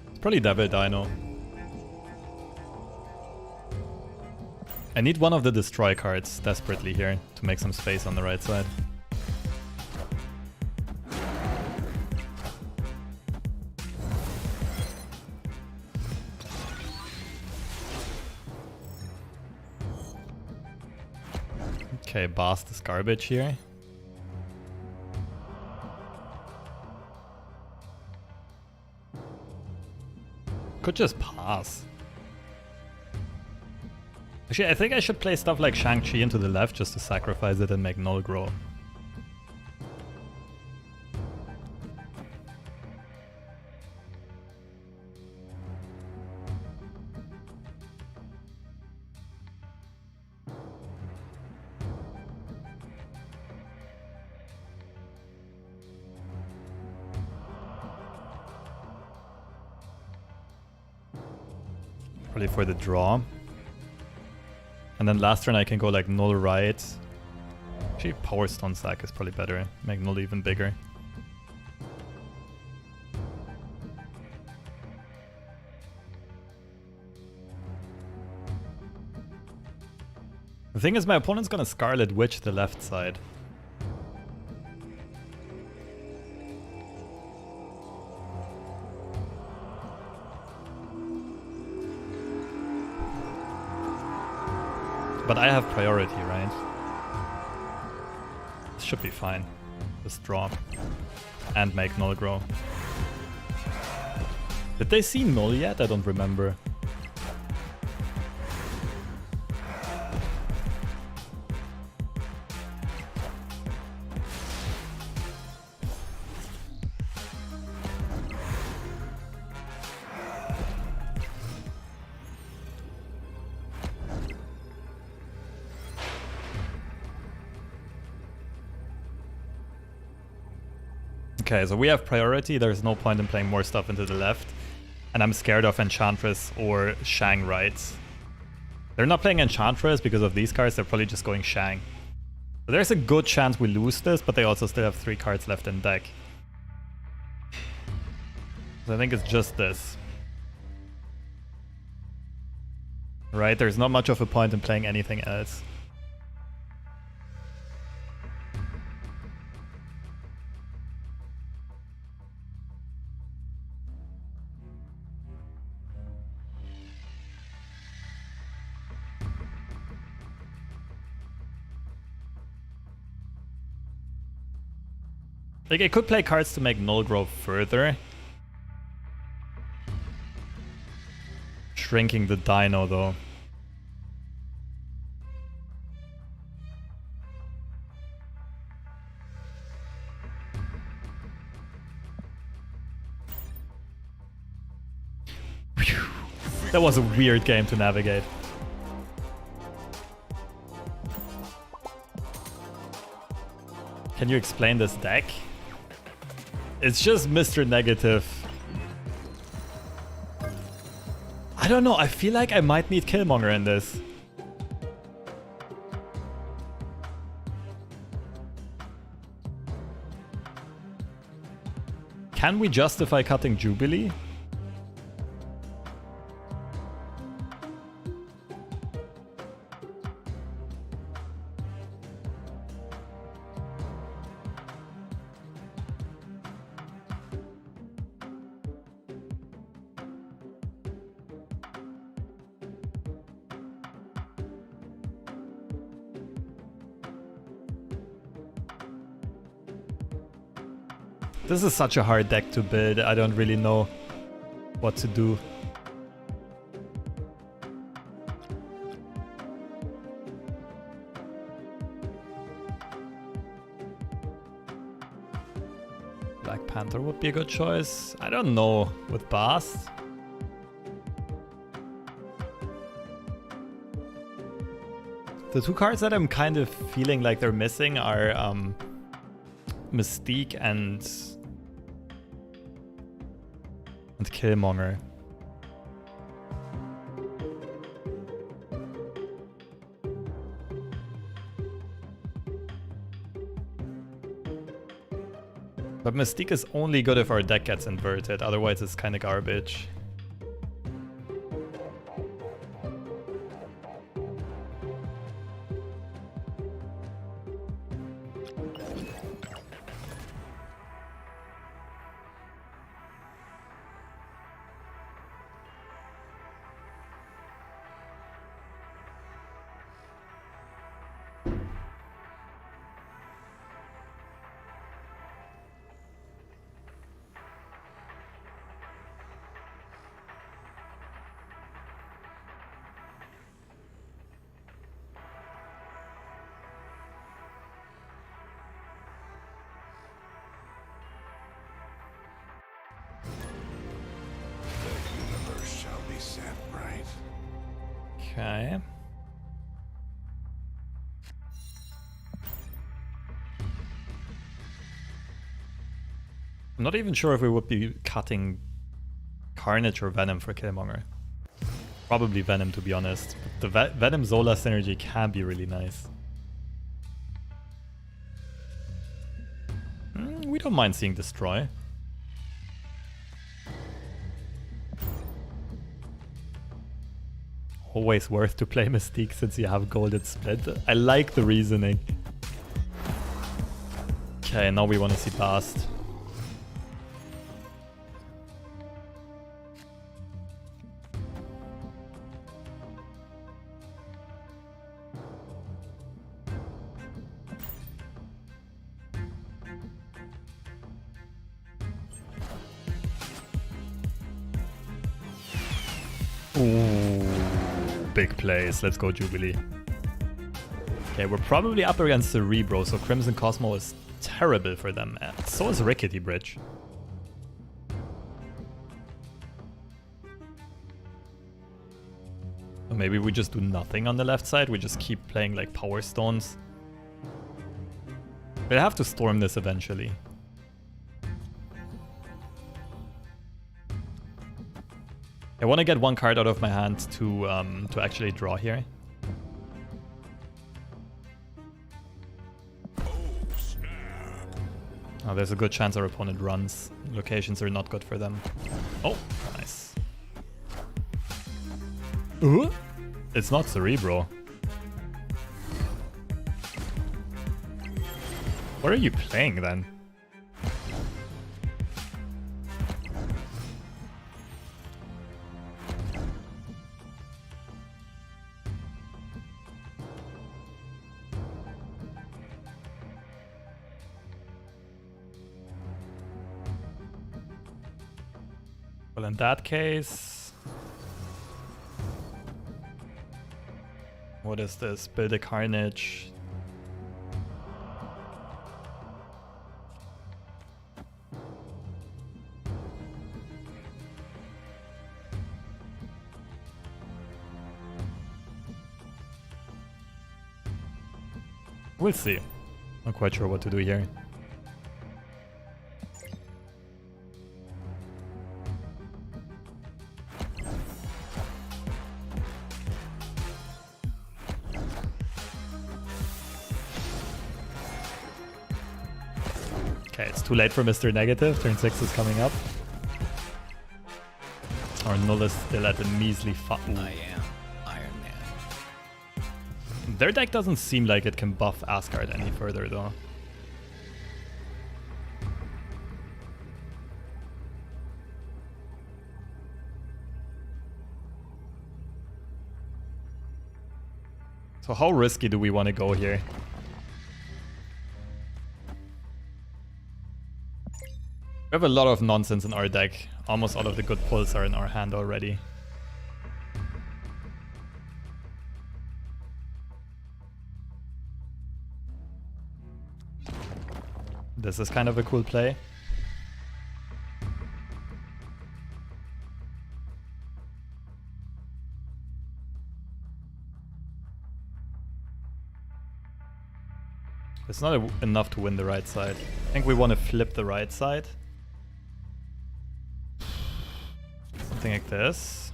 It's probably Devil Dino. I need one of the Destroy cards desperately here to make some space on the right side. Okay, Bast is garbage here. Could just pass. Actually, I think I should play stuff like Shang-Chi into the left just to sacrifice it and make Null grow. Probably for the draw. And then last turn I can go like Null right. Actually, Power Stone Sack is probably better. Make Null even bigger. The thing is, my opponent's gonna Scarlet Witch the left side. But I have priority, right? This should be fine. Just draw. And make null grow. Did they see null yet? I don't remember. Okay, so we have priority. There's no point in playing more stuff into the left. And I'm scared of Enchantress or Shang Rights. They're not playing Enchantress because of these cards. They're probably just going Shang. So there's a good chance we lose this, but they also still have 3 cards left in deck. So I think it's just this. Right? There's not much of a point in playing anything else. Like, I could play cards to make null grow further. Shrinking the dino, though. Whew. That was a weird game to navigate. Can you explain this deck? It's just Mr. Negative. I don't know, I feel like I might need Killmonger in this. Can we justify cutting Jubilee? This is such a hard deck to build. I don't really know what to do. Black Panther would be a good choice. I don't know with Bast. The 2 cards that I'm kind of feeling like they're missing are Mystique and Killmonger. But Mystique is only good if our deck gets inverted, otherwise it's kind of garbage. Okay. I'm not even sure if we would be cutting Carnage or Venom for Killmonger. Probably Venom, to be honest. But the Venom Zola synergy can be really nice. We don't mind seeing Destroy. Always worth to play Mystique since you have Golden Split. I like the reasoning. Okay, now we want to see Bast. Ooh, big plays. Let's go, Jubilee. Okay, we're probably up against Cerebro, so Crimson Cosmo is terrible for them. So is Rickety Bridge. Or maybe we just do nothing on the left side. We just keep playing like Power Stones. We'll have to storm this eventually. I want to get one card out of my hand to actually draw here. Oh, there's a good chance our opponent runs. Locations are not good for them. Oh, nice. Ooh, it's not Cerebro. What are you playing then? Well, in that case... What is this? Build a Carnage. We'll see. Not quite sure what to do here. Okay, it's too late for Mr. Negative. Turn 6 is coming up. Our null is still at a measly I am Iron Man. Their deck doesn't seem like it can buff Asgard any further though. So how risky do we want to go here? We have a lot of nonsense in our deck. Almost all of the good pulls are in our hand already. This is kind of a cool play. It's not enough to win the right side. I think we want to flip the right side. Something like this.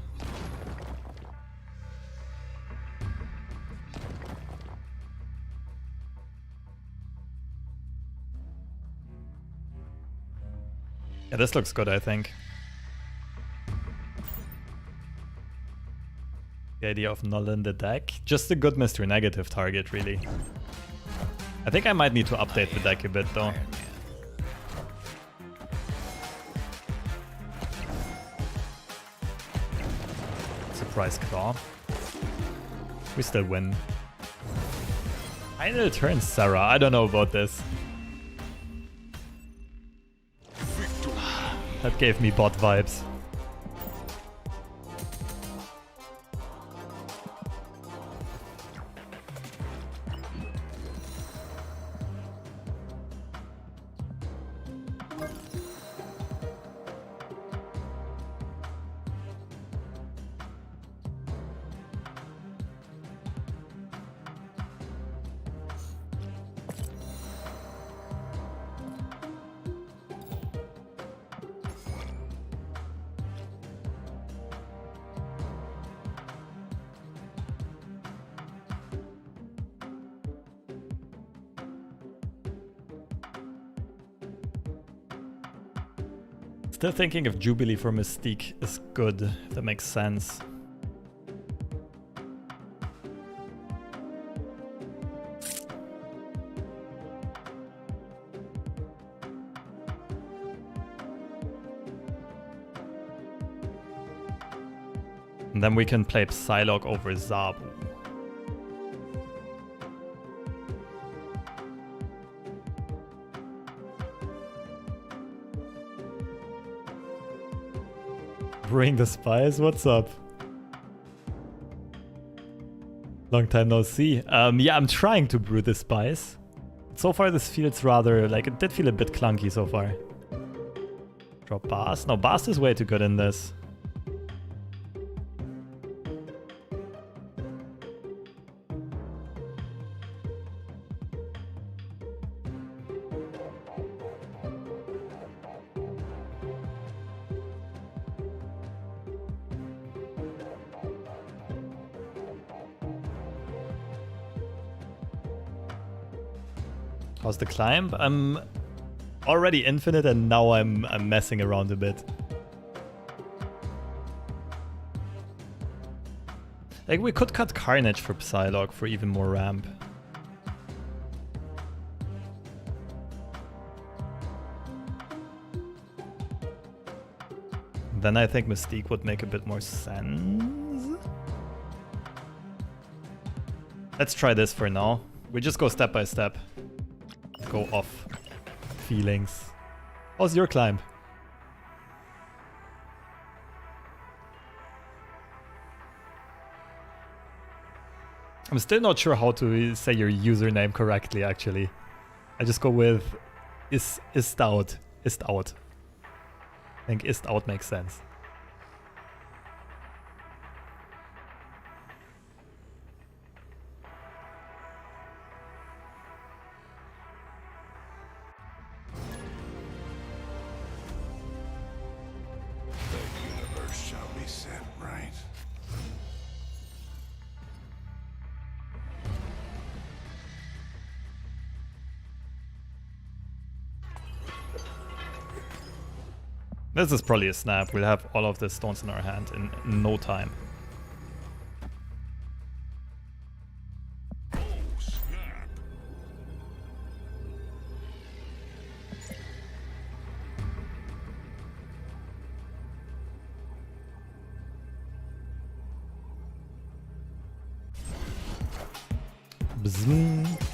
Yeah, this looks good, I think. The idea of null in the deck. Just a good Mr. Negative target, really. I think I might need to update the deck a bit, though. Surprise Claw. We still win. Final turn Sarah. I don't know about this. That gave me bot vibes. Still thinking if Jubilee for Mystique is good, if that makes sense. And then we can play Psylocke over Zabu. Bring the spies? What's up? Long time no see. Yeah, I'm trying to brew the spice. So far this feels rather, like, it did feel a bit clunky so far. Drop Bast. No, Bast is way too good in this. How's the climb? I'm already infinite and now I'm messing around a bit. Like, we could cut Carnage for Psylocke for even more ramp. Then I think Mystique would make a bit more sense. Let's try this for now. We just go step by step. Go off feelings. How's your climb? I'm still not sure how to say your username correctly, actually. I just go with ist out. Ist out. I think ist out makes sense. This is probably a snap. We'll have all of the stones in our hand in no time. Oh, snap. Bzzz.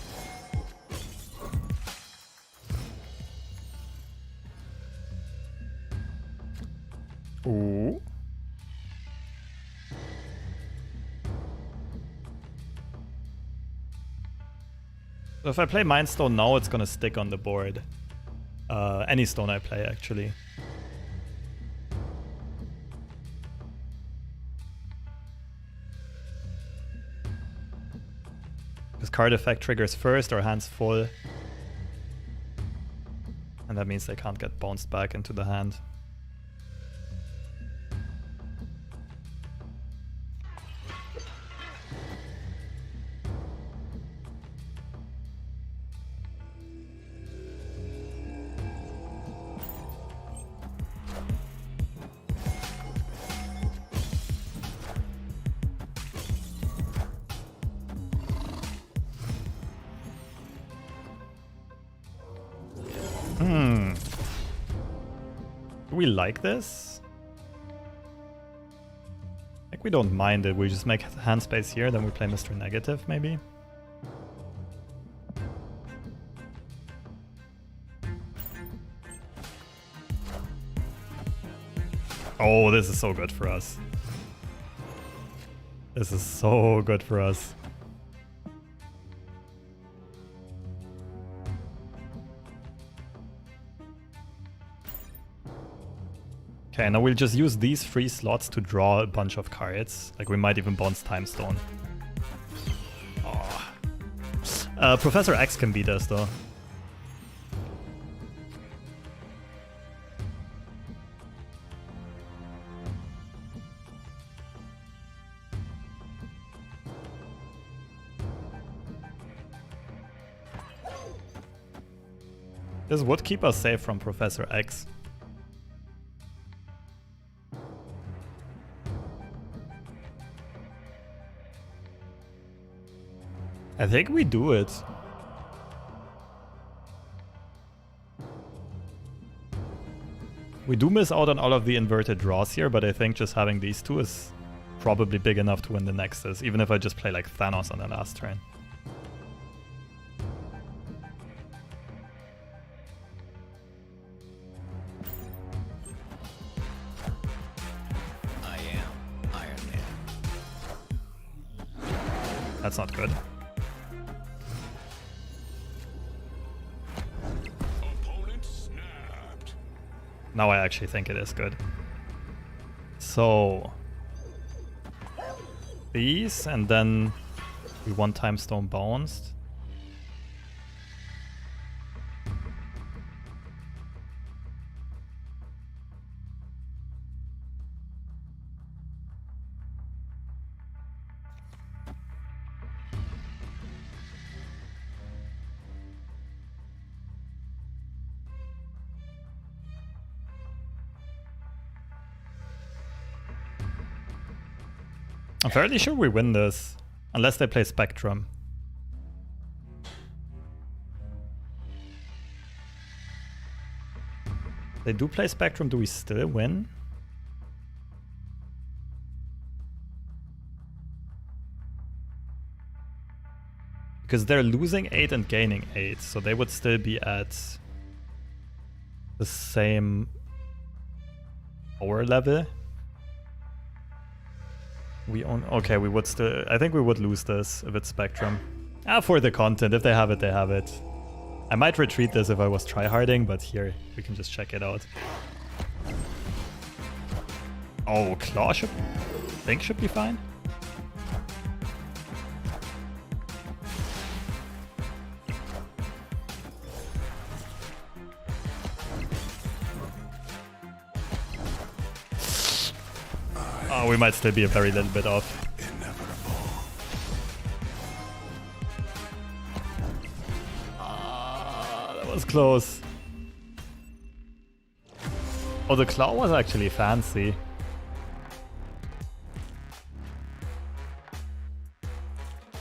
Ooh. So if I play Mind Stone now, it's gonna stick on the board. Any stone I play, actually. Because card effect triggers first, our hand's full. And that means they can't get bounced back into the hand. Do we like this? Like, we don't mind it. We just make hand space here, then we play Mr. Negative, maybe? Oh, this is so good for us. This is so good for us. Okay, now we'll just use these 3 slots to draw a bunch of cards. Like, we might even bounce Time Stone. Oh. Professor X can beat us, though. This would keep us safe from Professor X. I think we do it. We do miss out on all of the inverted draws here, but I think just having these 2 is probably big enough to win the Nexus, even if I just play like Thanos on the last turn. That's not good. Opponent snapped. Now I actually think it is good. So these, and then we one-time stone bounced. I'm fairly sure we win this, unless they play Spectrum. They do play Spectrum, do we still win? Because they're losing 8 and gaining 8, so they would still be at the same power level. We own. Okay, we would still. I think we would lose this if it's Spectrum. For the content. If they have it, they have it. I might retreat this if I was tryharding, but here we can just check it out. Oh, Claw should. I think should be fine. Oh, we might still be a very little bit off. That was close. Oh, the claw was actually fancy.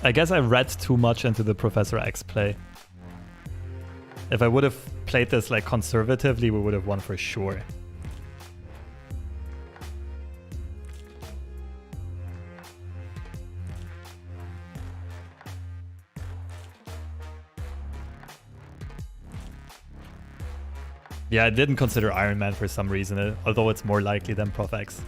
I guess I read too much into the Professor X play. If I would have played this like conservatively, we would have won for sure. Yeah, I didn't consider Iron Man for some reason, although it's more likely than Prof X.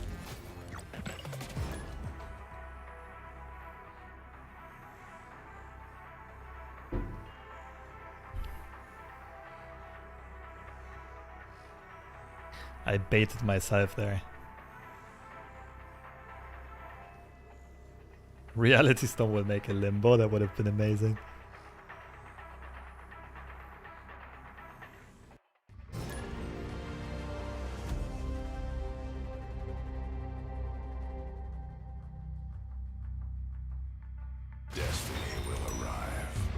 I baited myself there. Reality Stone will make a limbo, that would have been amazing. Destiny will arrive.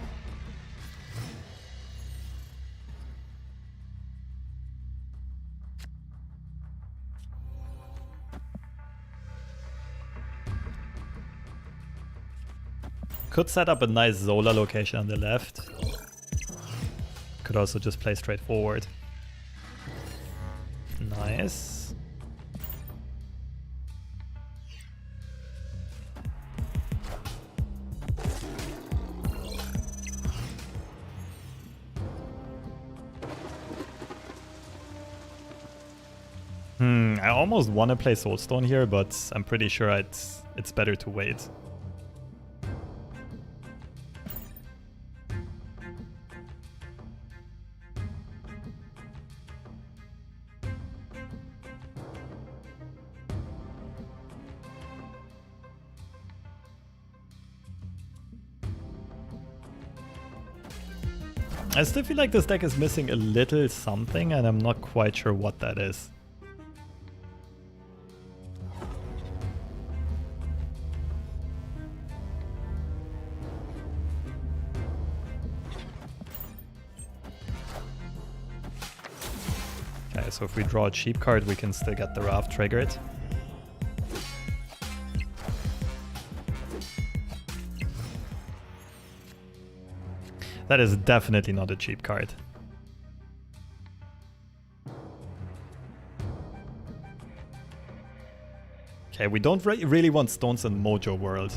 Could set up a nice Zola location on the left. Could also just play straight forward. Nice. I almost want to play Soulstone here, but I'm pretty sure it's better to wait. I still feel like this deck is missing a little something, and I'm not quite sure what that is. Okay, so if we draw a cheap card, we can still get the Raft triggered. That is definitely not a cheap card. Okay, we don't really want stones in Mojo World.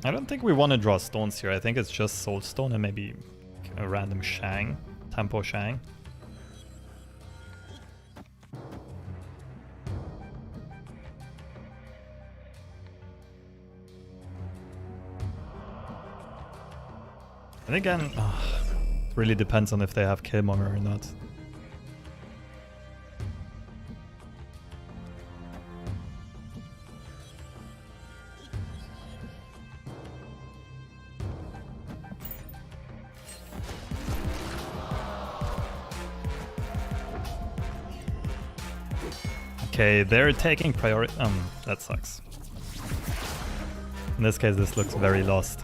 I don't think we want to draw stones here. I think it's just Soulstone and maybe a random Shang. Tempo Shang. And again, it really depends on if they have Killmonger or not. Okay, they're taking priority. That sucks. In this case, this looks very lost.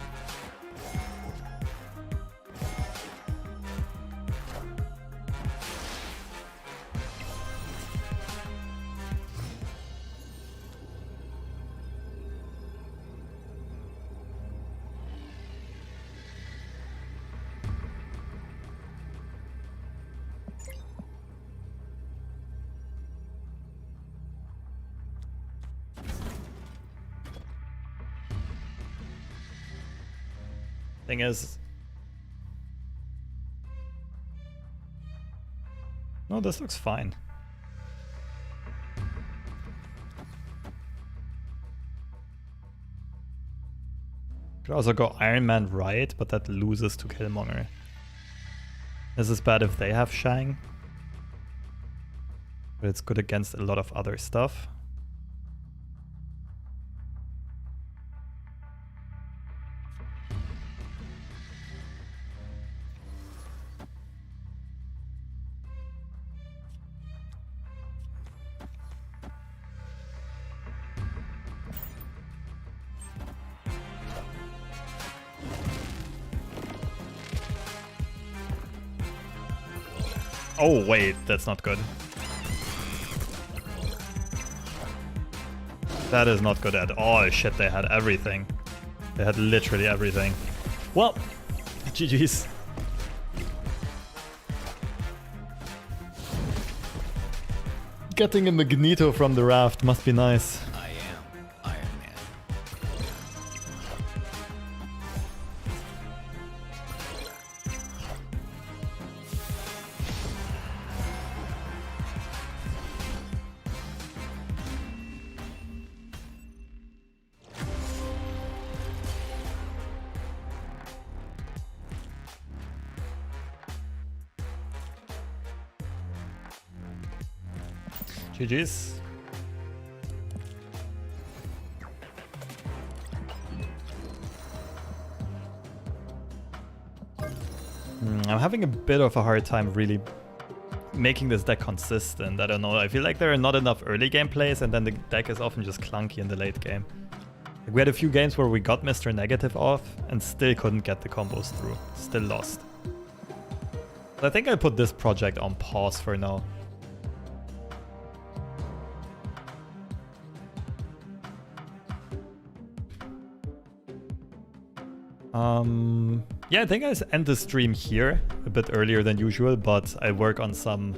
Thing is, no, this looks fine. Could also go Iron Man right, but that loses to Killmonger. This is bad if they have Shang, but it's good against a lot of other stuff. Oh wait, that's not good. That is not good at all. Shit, they had everything. They had literally everything. Well, GG's. Getting a Magneto from the raft must be nice. I am Iron Man. GG's. I'm having a bit of a hard time really making this deck consistent. I don't know. I feel like there are not enough early game plays and then the deck is often just clunky in the late game. Like we had a few games where we got Mr. Negative off and still couldn't get the combos through. Still lost. So I think I'll put this project on pause for now. Yeah, I think I end the stream here a bit earlier than usual, but I work on some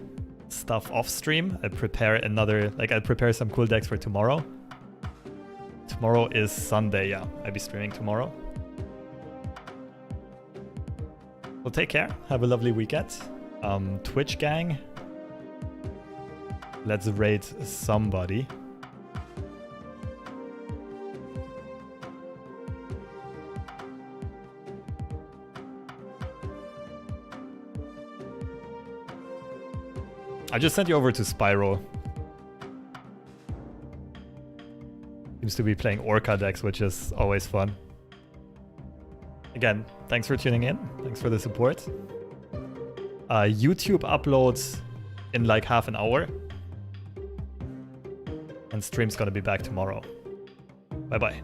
stuff off stream. I prepare I'll prepare some cool decks for tomorrow. Tomorrow is Sunday, yeah. I'll be streaming tomorrow. Well, take care. Have a lovely weekend. Twitch gang. Let's raid somebody. I just sent you over to Spyro. Seems to be playing Orca decks, which is always fun. Again, thanks for tuning in. Thanks for the support. YouTube uploads in like half an hour. And stream's gonna be back tomorrow. Bye bye.